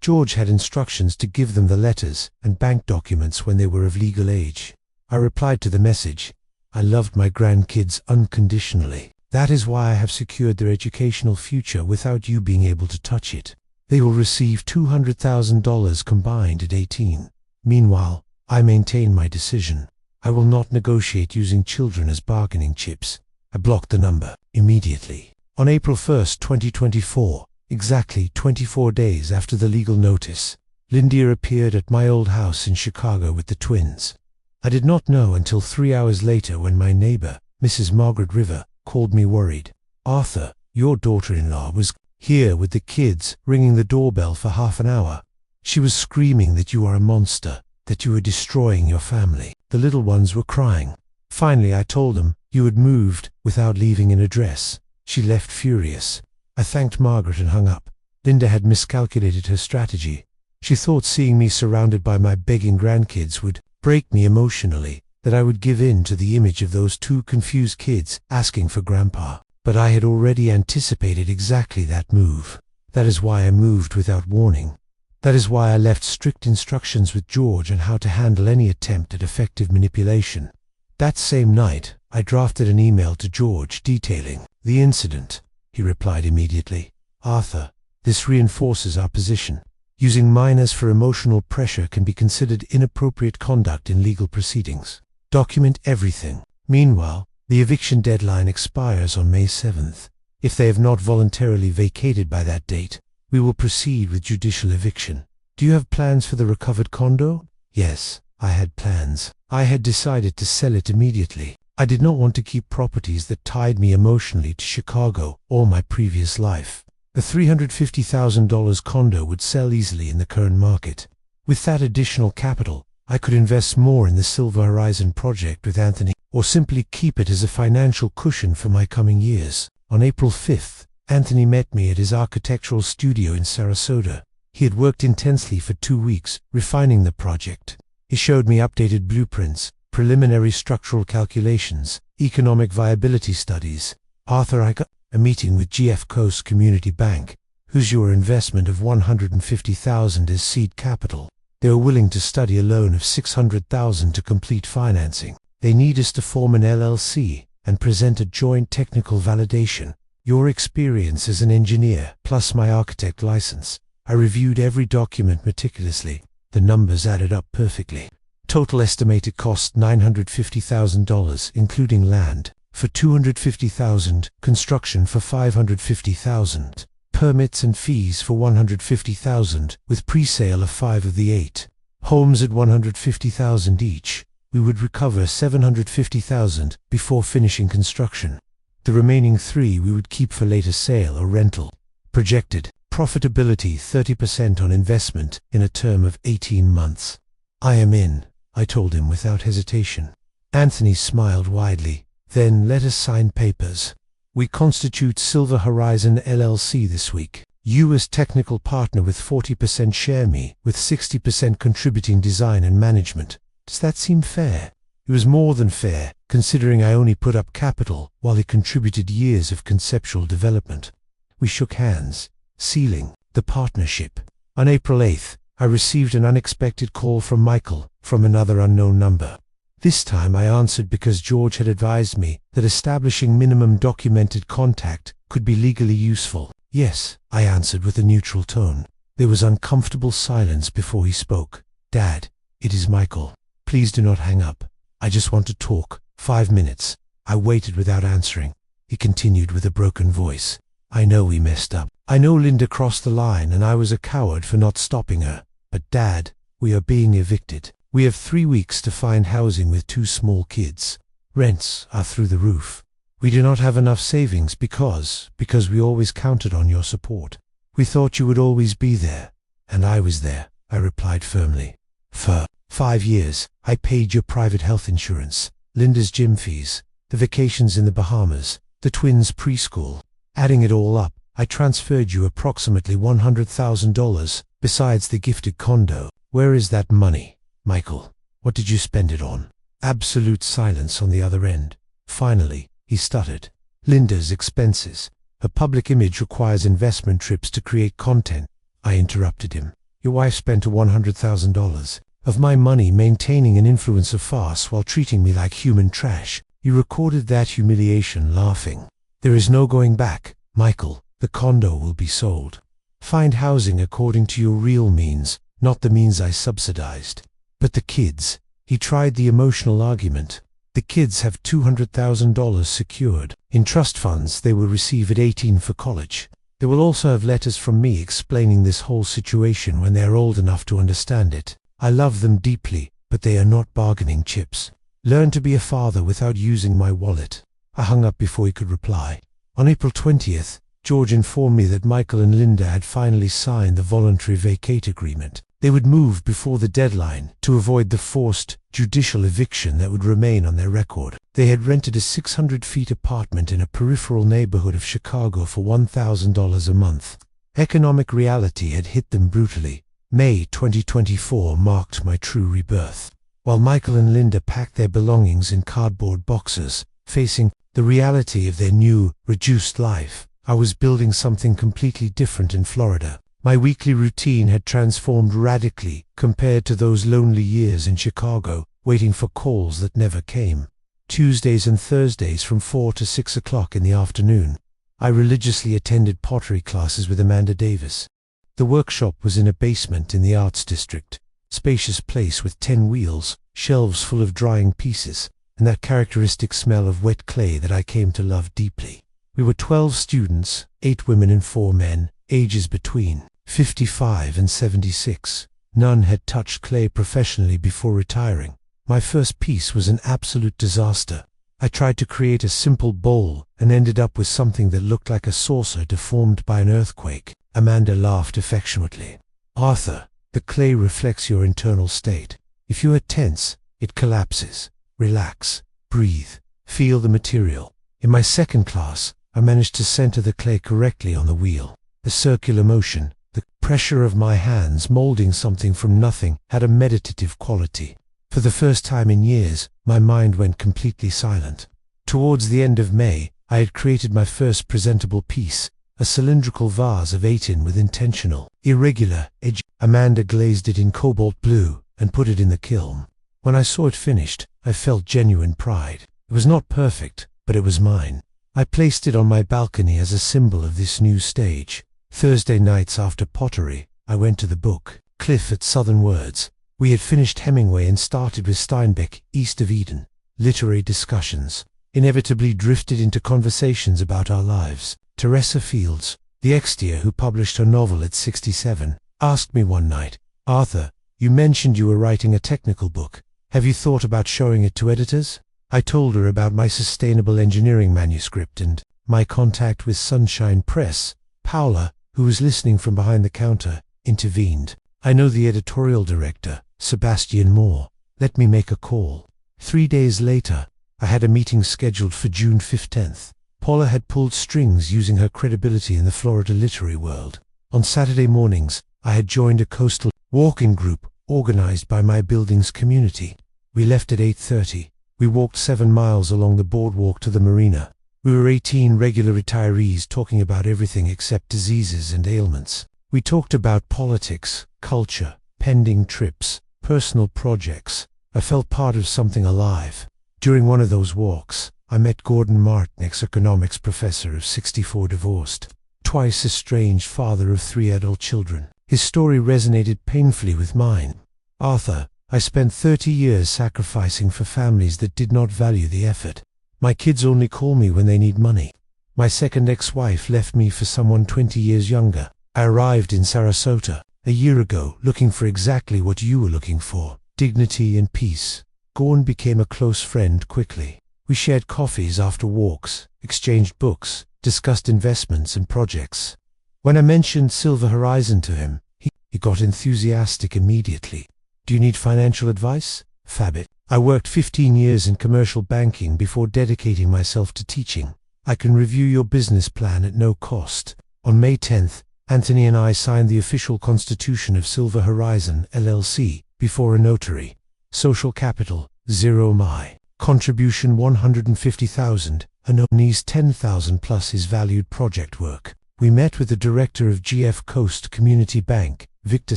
[SPEAKER 1] George had instructions to give them the letters and bank documents when they were of legal age. I replied to the message, "I loved my grandkids unconditionally. That is why I have secured their educational future without you being able to touch it. They will receive $200,000 combined at 18. Meanwhile, I maintain my decision. I will not negotiate using children as bargaining chips." I blocked the number immediately. On April 1st, 2024, exactly 24 days after the legal notice, Linda appeared at my old house in Chicago with the twins. I did not know until 3 hours later when my neighbor, Mrs. Margaret River, called me worried. "Arthur, your daughter-in-law was here with the kids, ringing the doorbell for half an hour. She was screaming that you are a monster, that you are destroying your family." The little ones were crying. Finally, I told them you had moved without leaving an address. She left furious. I thanked Margaret and hung up. Linda had miscalculated her strategy. She thought seeing me surrounded by my begging grandkids would break me emotionally, that I would give in to the image of those two confused kids asking for Grandpa. But I had already anticipated exactly that move. That is why I moved without warning. That is why I left strict instructions with George on how to handle any attempt at effective manipulation. That same night, I drafted an email to George detailing the incident. He replied immediately, "Arthur, this reinforces our position. Using minors for emotional pressure can be considered inappropriate conduct in legal proceedings. Document everything." Meanwhile, the eviction deadline expires on May 7th. If they have not voluntarily vacated by that date, we will proceed with judicial eviction. "Do you have plans for the recovered condo?" Yes, I had plans. I had decided to sell it immediately. I did not want to keep properties that tied me emotionally to Chicago or my previous life. The $350,000 condo would sell easily in the current market. With that additional capital, I could invest more in the Silver Horizon project with Anthony, or simply keep it as a financial cushion for my coming years. On April 5th, Anthony met me at his architectural studio in Sarasota. He had worked intensely for 2 weeks, refining the project. He showed me updated blueprints, preliminary structural calculations, economic viability studies. "Arthur, I got a meeting with GF Coast Community Bank, whose your investment of $150,000 is seed capital. They are willing to study a loan of $600,000 to complete financing. They need us to form an LLC and present a joint technical validation. Your experience as an engineer, plus my architect license." I reviewed every document meticulously. The numbers added up perfectly. Total estimated cost $950,000, including land, for $250,000, construction for $550,000, permits and fees for $150,000, with pre-sale of 5 of the 8 homes at $150,000 each. We would recover $750,000 before finishing construction. The remaining 3 we would keep for later sale or rental. Projected profitability 30% on investment in a term of 18 months. "I am in," I told him without hesitation. Anthony smiled widely. "Then let us sign papers. We constitute Silver Horizon LLC this week. You as technical partner with 40% share me, with 60% contributing design and management. Does that seem fair?" It was more than fair, considering I only put up capital while he contributed years of conceptual development. We shook hands, sealing the partnership. On April 8th, I received an unexpected call from Michael, from another unknown number. This time I answered because George had advised me that establishing minimum documented contact could be legally useful. "Yes," I answered with a neutral tone. There was uncomfortable silence before he spoke. "Dad, it is Michael. Please do not hang up. I just want to talk. 5 minutes." I waited without answering. He continued with a broken voice. "I know we messed up. I know Linda crossed the line and I was a coward for not stopping her. But Dad, we are being evicted. We have 3 weeks to find housing with 2 small kids. Rents are through the roof. We do not have enough savings because we always counted on your support. We thought you would always be there. And I was there," I replied firmly. "For 5 years, I paid your private health insurance, Linda's gym fees, the vacations in the Bahamas, the twins' preschool. Adding it all up, I transferred you approximately $100,000, besides the gifted condo. Where is that money, Michael? What did you spend it on?" Absolute silence on the other end. Finally, he stuttered. Linda's expenses. Her public image requires investment trips to create content. I interrupted him. Your wife spent $100,000 of my money maintaining an influencer farce while treating me like human trash. He recorded that humiliation, laughing. There is no going back, Michael. The condo will be sold. Find housing according to your real means, not the means I subsidized. But the kids. He tried the emotional argument. The kids have $200,000 secured. In trust funds they will receive at 18 for college. They will also have letters from me explaining this whole situation when they are old enough to understand it. I love them deeply, but they are not bargaining chips. Learn to be a father without using my wallet. I hung up before he could reply. On April 20th, George informed me that Michael and Linda had finally signed the voluntary vacate agreement. They would move before the deadline to avoid the forced judicial eviction that would remain on their record. They had rented a 600-feet apartment in a peripheral neighborhood of Chicago for $1,000 a month. Economic reality had hit them brutally. May 2024 marked my true rebirth. While Michael and Linda packed their belongings in cardboard boxes, facing the reality of their new, reduced life, I was building something completely different in Florida. My weekly routine had transformed radically compared to those lonely years in Chicago, waiting for calls that never came. Tuesdays and Thursdays from 4 to 6 o'clock in the afternoon, I religiously attended pottery classes with Amanda Davis. The workshop was in a basement in the Arts District, spacious place with 10 wheels, shelves full of drying pieces, and that characteristic smell of wet clay that I came to love deeply. We were 12 students, 8 women and 4 men, ages between 55 and 76. None had touched clay professionally before retiring. My first piece was an absolute disaster. I tried to create a simple bowl and ended up with something that looked like a saucer deformed by an earthquake. Amanda laughed affectionately. Arthur, the clay reflects your internal state. If you are tense, it collapses. Relax, breathe, feel the material. In my second class, I managed to center the clay correctly on the wheel. The circular motion, the pressure of my hands molding something from nothing had a meditative quality. For the first time in years, my mind went completely silent. Towards the end of May, I had created my first presentable piece, a cylindrical vase of 8 with intentional, irregular edge. Amanda glazed it in cobalt blue and put it in the kiln. When I saw it finished, I felt genuine pride. It was not perfect, but it was mine. I placed it on my balcony as a symbol of this new stage. Thursday nights after pottery, I went to the book, Cliff at Southern Words. We had finished Hemingway and started with Steinbeck, East of Eden. Literary discussions inevitably drifted into conversations about our lives. Teresa Fields, the ex-dear who published her novel at 67, asked me one night, Arthur, you mentioned you were writing a technical book. Have you thought about showing it to editors? I told her about my sustainable engineering manuscript and my contact with Sunshine Press. Paula, who was listening from behind the counter, intervened. I know the editorial director, Sebastian Moore. Let me make a call. 3 days later, I had a meeting scheduled for June 15th. Paula had pulled strings using her credibility in the Florida literary world. On Saturday mornings, I had joined a coastal walking group organized by my building's community. We left at 8:30. We walked 7 miles along the boardwalk to the marina. We were 18 regular retirees talking about everything except diseases and ailments. We talked about politics, culture, pending trips, personal projects. I felt part of something alive. During one of those walks, I met Gordon Martin, economics professor of 64, divorced, twice estranged father of 3 adult children. His story resonated painfully with mine. Arthur, I spent 30 years sacrificing for families that did not value the effort. My kids only call me when they need money. My second ex-wife left me for someone 20 years younger. I arrived in Sarasota a year ago looking for exactly what you were looking for, dignity and peace. Gordon became a close friend quickly. We shared coffees after walks, exchanged books, discussed investments and projects. When I mentioned Silver Horizon to him, he got enthusiastic immediately. Do you need financial advice? Fab it. I worked 15 years in commercial banking before dedicating myself to teaching. I can review your business plan at no cost. On May 10th, Anthony and I signed the official constitution of Silver Horizon, LLC, before a notary. Social capital, 0 MI. Contribution $150,000, Anoni's $10,000 plus his valued project work. We met with the director of GF Coast Community Bank, Victor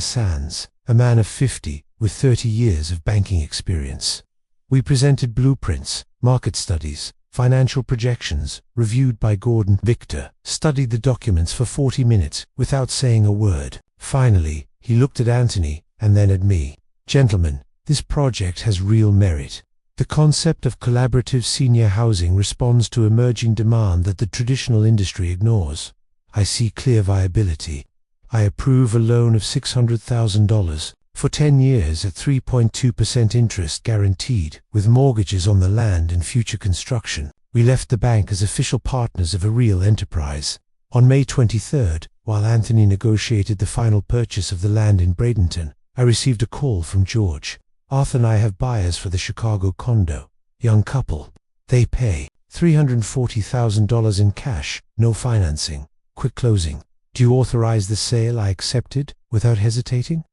[SPEAKER 1] Sands, a man of 50, with 30 years of banking experience. We presented blueprints, market studies, financial projections, reviewed by Gordon. Victor studied the documents for 40 minutes, without saying a word. Finally, he looked at Anthony, and then at me. Gentlemen, this project has real merit. The concept of collaborative senior housing responds to emerging demand that the traditional industry ignores. I see clear viability. I approve a loan of $600,000 for 10 years at 3.2% interest guaranteed, with mortgages on the land and future construction. We left the bank as official partners of a real enterprise. On May 23rd, while Anthony negotiated the final purchase of the land in Bradenton, I received a call from George. Arthur and I have buyers for the Chicago condo. Young couple. They pay $340,000 in cash, no financing. Quick closing. Do you authorize the sale? I accepted, without hesitating.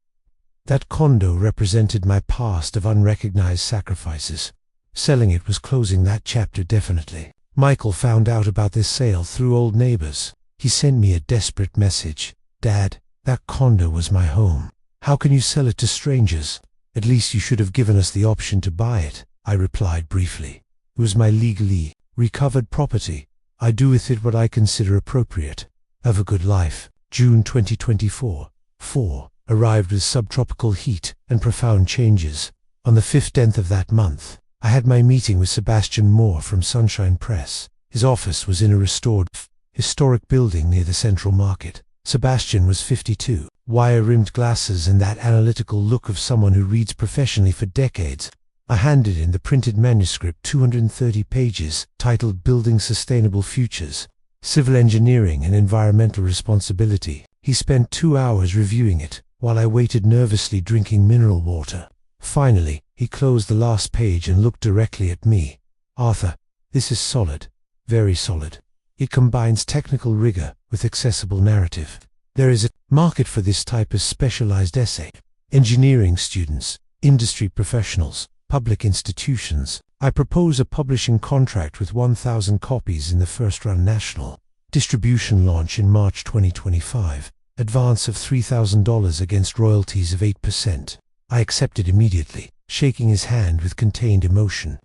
[SPEAKER 1] That condo represented my past of unrecognized sacrifices. Selling it was closing that chapter definitely. Michael found out about this sale through old neighbors. He sent me a desperate message. Dad, that condo was my home. How can you sell it to strangers? At least you should have given us the option to buy it, I replied briefly. It was my legally recovered property. I do with it what I consider appropriate. Have a good life. June 2024. 4. Arrived with subtropical heat and profound changes. On the 15th of that month, I had my meeting with Sebastian Moore from Sunshine Press. His office was in a restored, historic building near the Central Market. Sebastian was 52, wire-rimmed glasses and that analytical look of someone who reads professionally for decades. I handed in the printed manuscript, 230 pages, titled Building Sustainable Futures, Civil Engineering and Environmental Responsibility. He spent 2 hours reviewing it, while I waited nervously drinking mineral water. Finally, he closed the last page and looked directly at me. Arthur, this is solid, very solid. It combines technical rigor with accessible narrative. There is a market for this type of specialized essay. Engineering students, industry professionals, public institutions. I propose a publishing contract with 1,000 copies in the first run national. Distribution launch in March 2025. Advance of $3,000 against royalties of 8%. I accepted immediately, shaking his hand with contained emotion.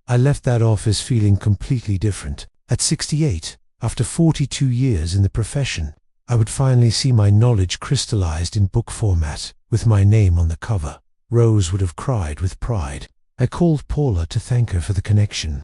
[SPEAKER 1] I left that office feeling completely different. At 68, after 42 years in the profession, I would finally see my knowledge crystallized in book format, with my name on the cover. Rose would have cried with pride. I called Paula to thank her for the connection.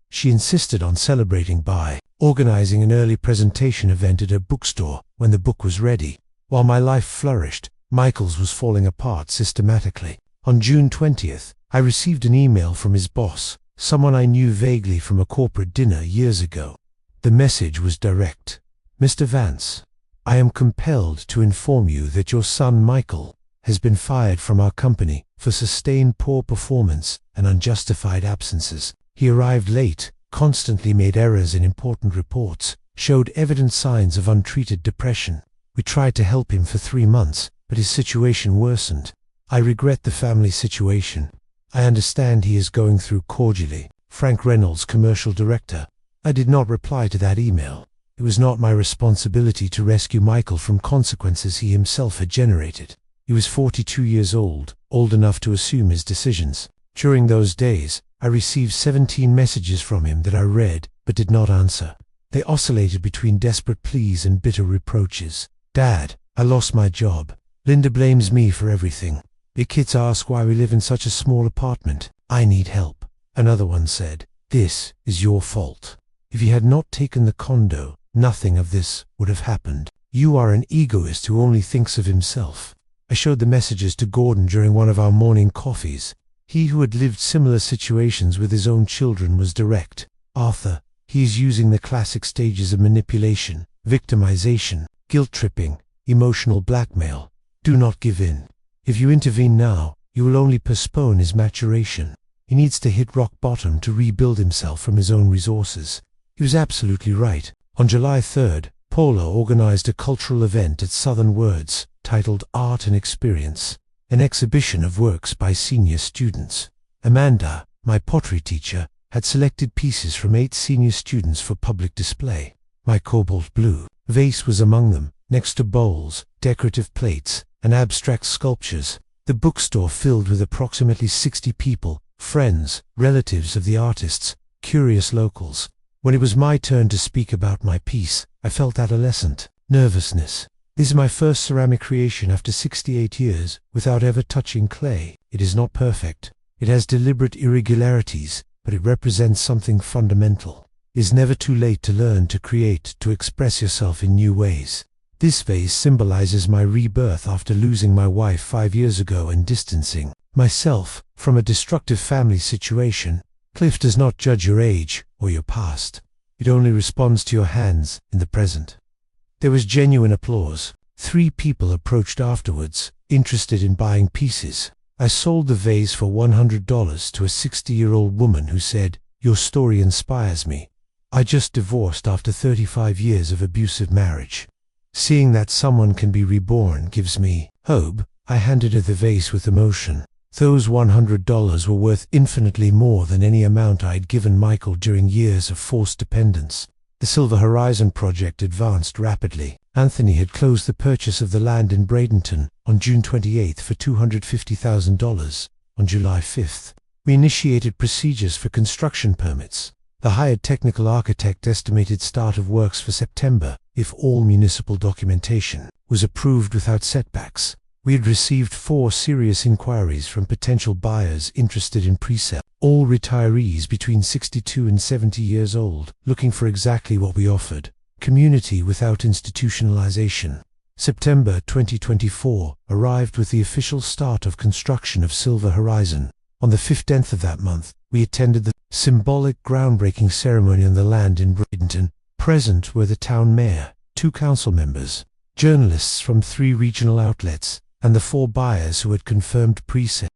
[SPEAKER 1] She insisted on celebrating by organizing an early presentation event at her bookstore when the book was ready. While my life flourished, Michael's was falling apart systematically. On June 20th, I received an email from his boss, someone I knew vaguely from a corporate dinner years ago. The message was direct. Mr. Vance, I am compelled to inform you that your son Michael has been fired from our company for sustained poor performance and unjustified absences. He arrived late, constantly made errors in important reports, showed evident signs of untreated depression. We tried to help him for 3 months, but his situation worsened. I regret the family situation. I understand he is going through cordially. Frank Reynolds, commercial director. I did not reply to that email. It was not my responsibility to rescue Michael from consequences he himself had generated. He was 42 years old enough to assume his decisions. During those days, I received 17 messages from him that I read, but did not answer. They oscillated between desperate pleas and bitter reproaches. Dad, I lost my job. Linda blames me for everything. The kids ask why we live in such a small apartment. I need help. Another one said, this is your fault. If you had not taken the condo, nothing of this would have happened. You are an egoist who only thinks of himself. I showed the messages to Gordon during one of our morning coffees. He who had lived similar situations with his own children was direct. Arthur, he is using the classic stages of manipulation, victimization, guilt-tripping, emotional blackmail. Do not give in. If you intervene now, you will only postpone his maturation. He needs to hit rock bottom to rebuild himself from his own resources. He was absolutely right. On July 3rd, Paula organized a cultural event at Southern Words, titled Art and Experience, an exhibition of works by senior students. Amanda, my pottery teacher, had selected pieces from 8 senior students for public display. My cobalt blue vase was among them, next to bowls, decorative plates, and abstract sculptures. The bookstore filled with approximately 60 people, friends, relatives of the artists, curious locals. When it was my turn to speak about my piece, I felt adolescent nervousness. This is my first ceramic creation after 68 years, without ever touching clay. It is not perfect. It has deliberate irregularities, but it represents something fundamental. It is never too late to learn, to create, to express yourself in new ways. This vase symbolizes my rebirth after losing my wife 5 years ago and distancing myself from a destructive family situation. Cliff does not judge your age or your past. It only responds to your hands in the present. There was genuine applause. 3 people approached afterwards, interested in buying pieces. I sold the vase for $100 to a 60-year-old woman who said, "Your story inspires me. I just divorced after 35 years of abusive marriage. Seeing that someone can be reborn gives me hope." I handed her the vase with emotion. Those $100 were worth infinitely more than any amount I had given Michael during years of forced dependence. The Silver Horizon project advanced rapidly. Anthony had closed the purchase of the land in Bradenton on June 28 for $250,000. On July 5, we initiated procedures for construction permits. The hired technical architect estimated start of works for September, if all municipal documentation was approved without setbacks. We had received 4 serious inquiries from potential buyers interested in pre-sale, all retirees between 62 and 70 years old, looking for exactly what we offered: community without institutionalization. September 2024 arrived with the official start of construction of Silver Horizon. On the 15th of that month, we attended the symbolic groundbreaking ceremony on the land in Bradenton. Present were the town mayor, 2 council members, journalists from 3 regional outlets, and the 4 buyers who had confirmed pre-sale.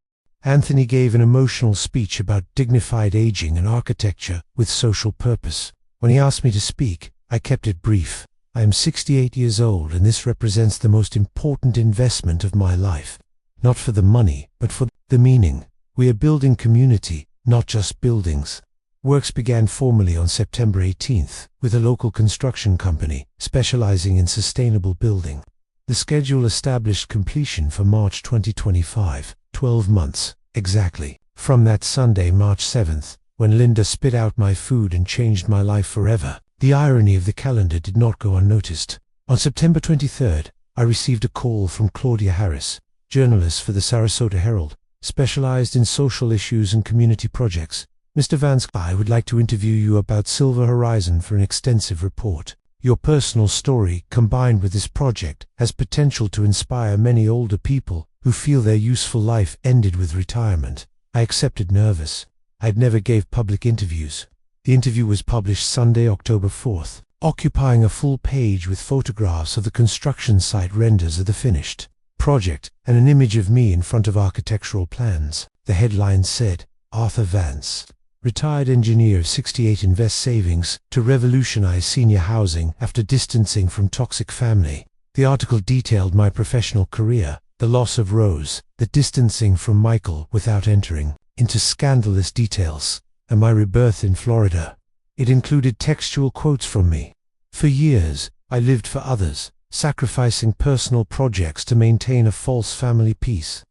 [SPEAKER 1] Anthony gave an emotional speech about dignified aging and architecture with social purpose. When he asked me to speak, I kept it brief. I am 68 years old, and this represents the most important investment of my life. Not for the money, but for the meaning. We are building community, not just buildings. Works began formally on September 18th with a local construction company specializing in sustainable building. The schedule established completion for March 2025, 12 months, exactly, from that Sunday, March 7th, when Linda spit out my food and changed my life forever. The irony of the calendar did not go unnoticed. On September 23rd, I received a call from Claudia Harris, journalist for the Sarasota Herald, specialized in social issues and community projects. "Mr. Vance, I would like to interview you about Silver Horizon for an extensive report. Your personal story, combined with this project, has potential to inspire many older people who feel their useful life ended with retirement." I accepted, nervous. I had never gave public interviews. The interview was published Sunday, October 4th, occupying a full page with photographs of the construction site, renders of the finished project, and an image of me in front of architectural plans. The headline said, "Arthur Vance, retired engineer of 68, invests savings to revolutionize senior housing after distancing from toxic family." The article detailed my professional career, the loss of Rose, the distancing from Michael without entering into scandalous details, and my rebirth in Florida. It included textual quotes from me. "For years, I lived for others, sacrificing personal projects to maintain a false family peace.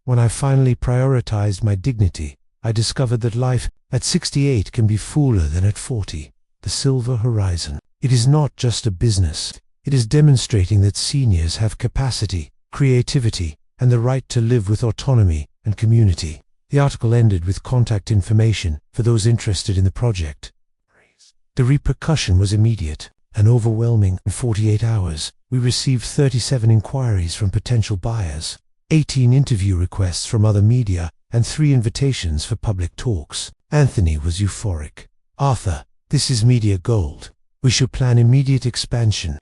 [SPEAKER 1] When I finally prioritized my dignity, I discovered that life at 68 can be fuller than at 40. The Silver Horizon. It is not just a business. It is demonstrating that seniors have capacity, creativity, and the right to live with autonomy and community." The article ended with contact information for those interested in the project. The repercussion was immediate and overwhelming. In 48 hours, we received 37 inquiries from potential buyers, 18 interview requests from other media, and 3 invitations for public talks. Anthony was euphoric. "Arthur, this is media gold. We should plan immediate expansion.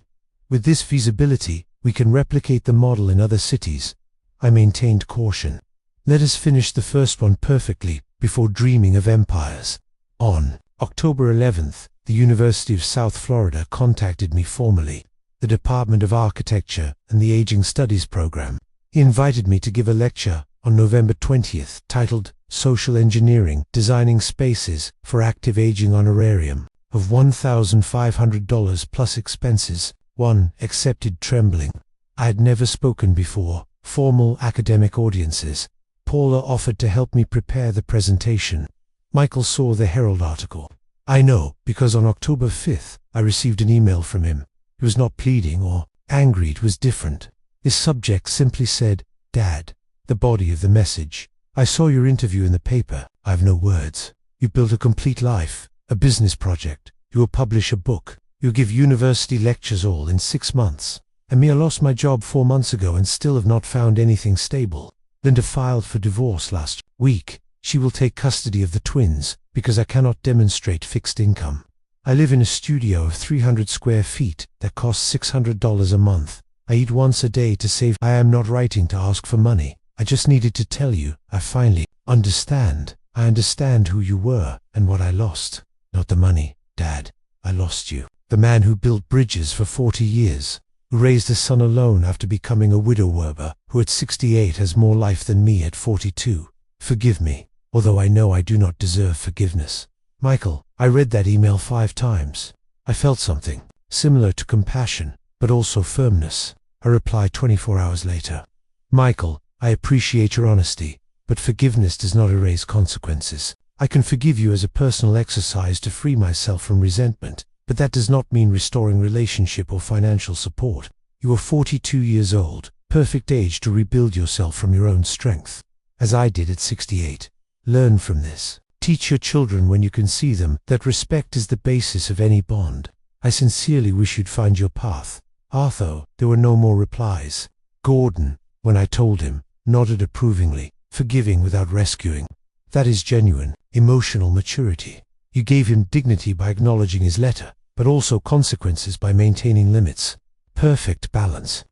[SPEAKER 1] With this feasibility, we can replicate the model in other cities." I maintained caution. "Let us finish the first one perfectly before dreaming of empires." On October 11th, the University of South Florida contacted me formally, the Department of Architecture and the Aging Studies program. He invited me to give a lecture on November 20th titled social engineering, designing spaces for active aging honorarium of $1,500 plus expenses. 1. Accepted trembling. I had never spoken before formal academic audiences. Paula offered to help me prepare the presentation. Michael saw the Herald article. I know, because on October 5th, I received an email from him. He was not pleading or angry, it was different. His subject simply said, "Dad." The body of the message: I saw your interview in the paper. I have no words. You built a complete life, a business project. You will publish a book. You give university lectures all in 6 months. And me, I lost my job 4 months ago and still have not found anything stable. Linda filed for divorce last week. She will take custody of the twins because I cannot demonstrate fixed income. I live in a studio of 300 square feet that costs $600 a month. I eat once a day to save. I am not writing to ask for money. I just needed to tell you, I finally understand. I understand who you were and what I lost. Not the money, Dad. I lost you. The man who built bridges for 40 years. Who raised a son alone after becoming a widower, who at 68 has more life than me at 42. Forgive me, although I know I do not deserve forgiveness. Michael, I read that email 5 times. I felt something, similar to compassion, but also firmness. I replied 24 hours later. Michael, I appreciate your honesty, but forgiveness does not erase consequences. I can forgive you as a personal exercise to free myself from resentment, but that does not mean restoring relationship or financial support. You are 42 years old, perfect age to rebuild yourself from your own strength, as I did at 68. Learn from this. Teach your children when you can see them that respect is the basis of any bond. I sincerely wish you'd find your path. Arthur, there were no more replies. Gordon, when I told him, nodded approvingly, forgiving without rescuing. That is genuine, emotional maturity. You gave him dignity by acknowledging his letter, but also consequences by maintaining limits. Perfect balance.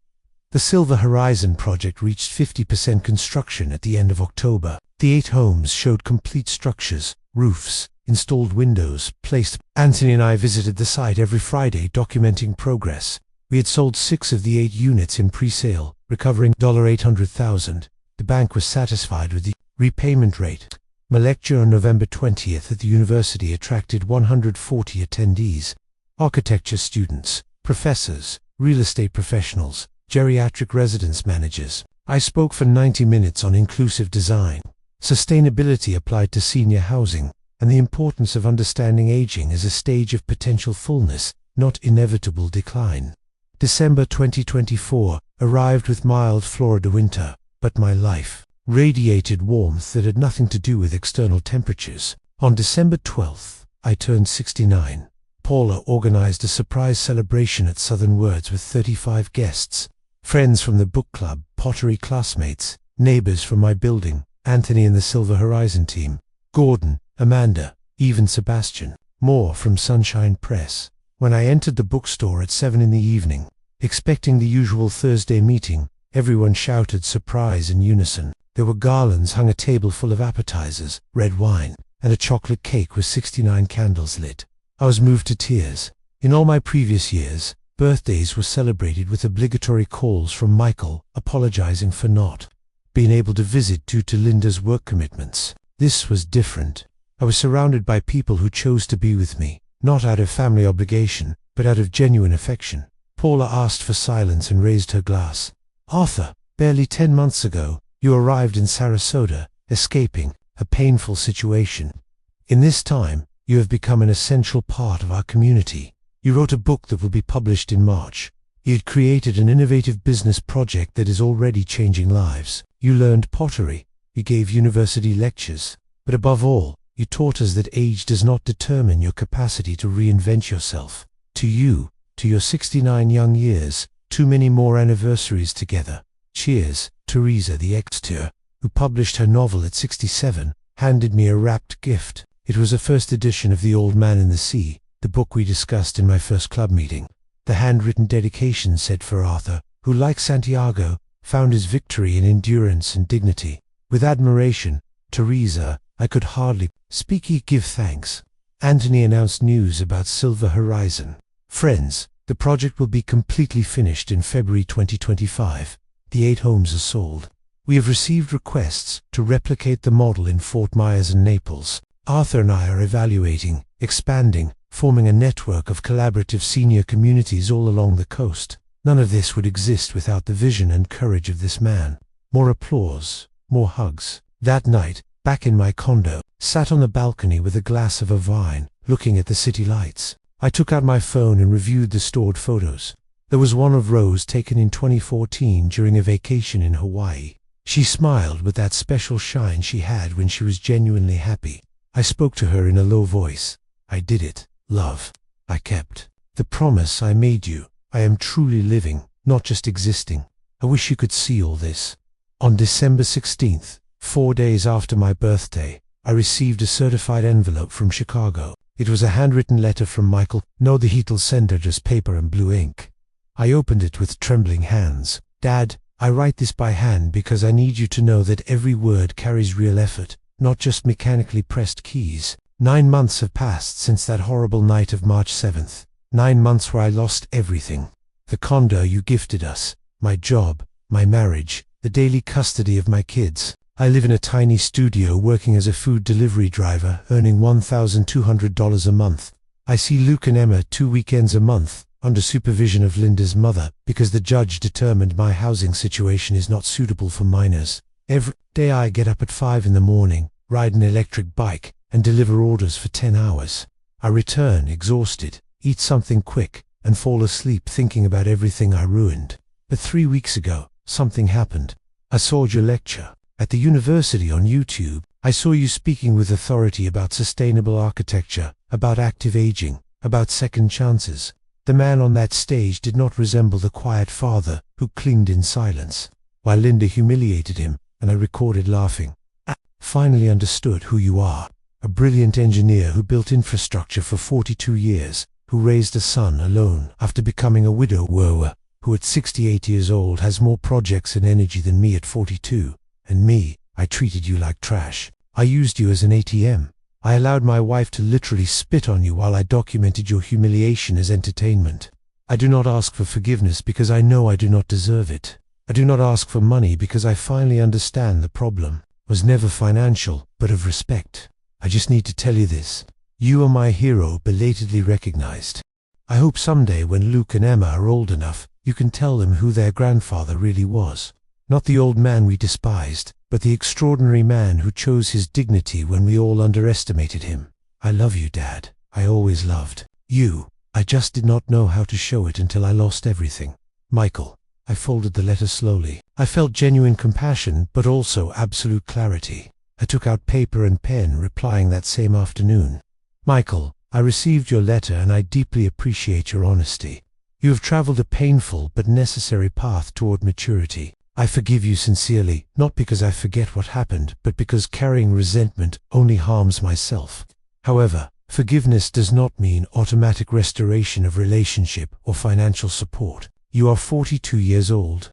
[SPEAKER 1] The Silver Horizon project reached 50% construction at the end of October. The 8 homes showed complete structures, roofs, installed windows, placed. Anthony and I visited the site every Friday documenting progress. We had sold 6 of the 8 units in pre-sale, recovering $800,000. The bank was satisfied with the repayment rate. My lecture on November 20th at the university attracted 140 attendees. Architecture students, professors, real estate professionals, geriatric residence managers. I spoke for 90 minutes on inclusive design, sustainability applied to senior housing, and the importance of understanding aging as a stage of potential fullness, not inevitable decline. December 2024 arrived with mild Florida winter, but my life radiated warmth that had nothing to do with external temperatures. On December 12th, I turned 69. Paula organized a surprise celebration at Southern Words with 35 guests. Friends from the book club, pottery classmates, neighbors from my building, Anthony and the Silver Horizon team, Gordon, Amanda, even Sebastian. More from Sunshine Press. When I entered the bookstore at 7 in the evening, expecting the usual Thursday meeting, everyone shouted surprise in unison. There were garlands hung a table full of appetizers, red wine, and a chocolate cake with 69 candles lit. I was moved to tears. In all my previous years, birthdays were celebrated with obligatory calls from Michael, apologizing for not being able to visit due to Linda's work commitments. This was different. I was surrounded by people who chose to be with me, not out of family obligation, but out of genuine affection. Paula asked for silence and raised her glass. Arthur, barely 10 months ago, you arrived in Sarasota, escaping a painful situation. In this time, you have become an essential part of our community. You wrote a book that will be published in March. You had created an innovative business project that is already changing lives. You learned pottery. You gave university lectures. But above all, you taught us that age does not determine your capacity to reinvent yourself. To you, to your 69 young years, too many more anniversaries together. Cheers. Teresa the Exter, who published her novel at 67, handed me a wrapped gift. It was a first edition of The Old Man in the Sea, the book we discussed in my first club meeting. The handwritten dedication said for Arthur, who like Santiago, found his victory in endurance and dignity. With admiration, Teresa, I could hardly speak. Give thanks. Anthony announced news about Silver Horizon. Friends, the project will be completely finished in February 2025. The 8 homes are sold. We have received requests to replicate the model in Fort Myers and Naples. Arthur and I are evaluating, expanding, forming a network of collaborative senior communities all along the coast. None of this would exist without the vision and courage of this man. More applause, more hugs. That night, back in my condo, sat on the balcony with a glass of a wine, looking at the city lights. I took out my phone and reviewed the stored photos. There was one of Rose taken in 2014 during a vacation in Hawaii. She smiled with that special shine she had when she was genuinely happy. I spoke to her in a low voice. I did it, love. I kept the promise I made you. I am truly living, not just existing. I wish you could see all this. On December 16th, 4 days after my birthday, I received a certified envelope from Chicago. It was a handwritten letter from Michael. No, he'll send her just paper and blue ink. I opened it with trembling hands. Dad, I write this by hand because I need you to know that every word carries real effort, not just mechanically pressed keys. 9 months have passed since that horrible night of March 7th. 9 months where I lost everything. The condo you gifted us, my job, my marriage, the daily custody of my kids. I live in a tiny studio working as a food delivery driver, earning $1,200 a month. I see Luke and Emma 2 weekends a month, under supervision of Linda's mother, because the judge determined my housing situation is not suitable for minors. Every day I get up at 5 in the morning, ride an electric bike, and deliver orders for 10 hours. I return exhausted, eat something quick, and fall asleep thinking about everything I ruined. But 3 weeks ago, something happened. I saw your lecture at the university on YouTube. I saw you speaking with authority about sustainable architecture, about active aging, about second chances. The man on that stage did not resemble the quiet father who clinged in silence, while Linda humiliated him, and I recorded laughing. I finally understood who you are. A brilliant engineer who built infrastructure for 42 years, who raised a son alone after becoming a widower, who at 68 years old has more projects and energy than me at 42. And me, I treated you like trash. I used you as an ATM. I allowed my wife to literally spit on you while I documented your humiliation as entertainment. I do not ask for forgiveness because I know I do not deserve it. I do not ask for money because I finally understand the problem was never financial, but of respect. I just need to tell you this. You are my hero, belatedly recognized. I hope someday when Luke and Emma are old enough, you can tell them who their grandfather really was. Not the old man we despised, but the extraordinary man who chose his dignity when we all underestimated him. I love you, Dad. I always loved you. I just did not know how to show it until I lost everything. Michael. I folded the letter slowly. I felt genuine compassion, but also absolute clarity. I took out paper and pen, replying that same afternoon. Michael, I received your letter and I deeply appreciate your honesty. You have traveled a painful but necessary path toward maturity. I forgive you sincerely, not because I forget what happened, but because carrying resentment only harms myself. However, forgiveness does not mean automatic restoration of relationship or financial support. You are 42 years old.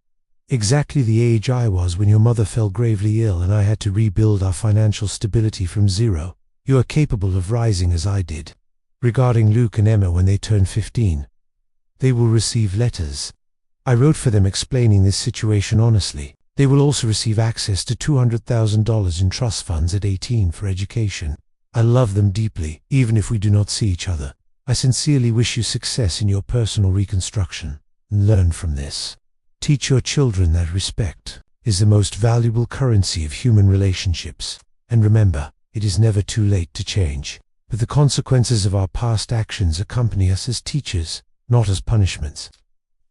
[SPEAKER 1] Exactly the age I was when your mother fell gravely ill and I had to rebuild our financial stability from zero. You are capable of rising as I did. Regarding Luke and Emma when they turn 15, they will receive letters. I wrote for them explaining this situation honestly. They will also receive access to $200,000 in trust funds at 18 for education. I love them deeply, even if we do not see each other. I sincerely wish you success in your personal reconstruction. Learn from this. Teach your children that respect is the most valuable currency of human relationships. And remember, it is never too late to change. But the consequences of our past actions accompany us as teachers, not as punishments.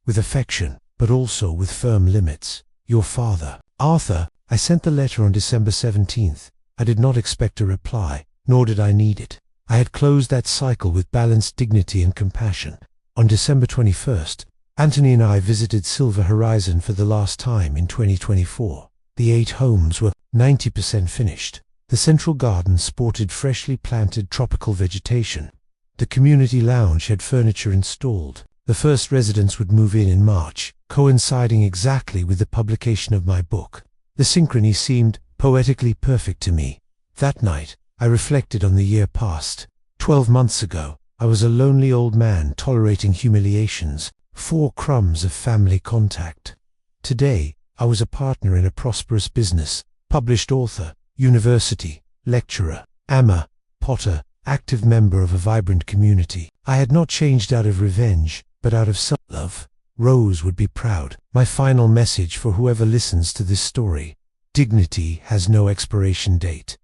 [SPEAKER 1] With affection, but also with firm limits. Your father. Arthur. I sent the letter on December 17th. I did not expect a reply, nor did I need it. I had closed that cycle with balanced dignity and compassion. On December 21st, Anthony and I visited Silver Horizon for the last time in 2024. The 8 homes were 90% finished. The central garden sported freshly planted tropical vegetation. The community lounge had furniture installed. The first residents would move in March, coinciding exactly with the publication of my book. The synchrony seemed poetically perfect to me. That night, I reflected on the year past. 12 months ago, I was a lonely old man tolerating humiliations, 4 crumbs of family contact. Today, I was a partner in a prosperous business, published author, university, lecturer, ama, potter, active member of a vibrant community. I had not changed out of revenge, but out of self-love. Rose would be proud. My final message for whoever listens to this story: dignity has no expiration date.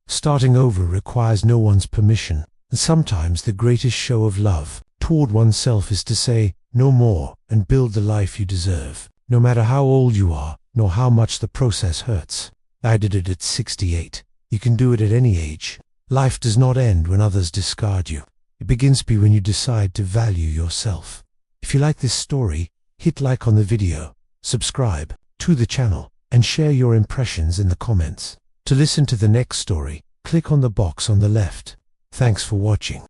[SPEAKER 1] Starting over requires no one's permission, and sometimes the greatest show of love toward oneself is to say no more and build the life you deserve, no matter how old you are, nor how much the process hurts. I did it at 68. You can do it at any age. Life does not end when others discard you. It begins when you decide to value yourself. If you like this story, hit like on the video, subscribe to the channel, and share your impressions in the comments. To listen to the next story, click on the box on the left. Thanks for watching.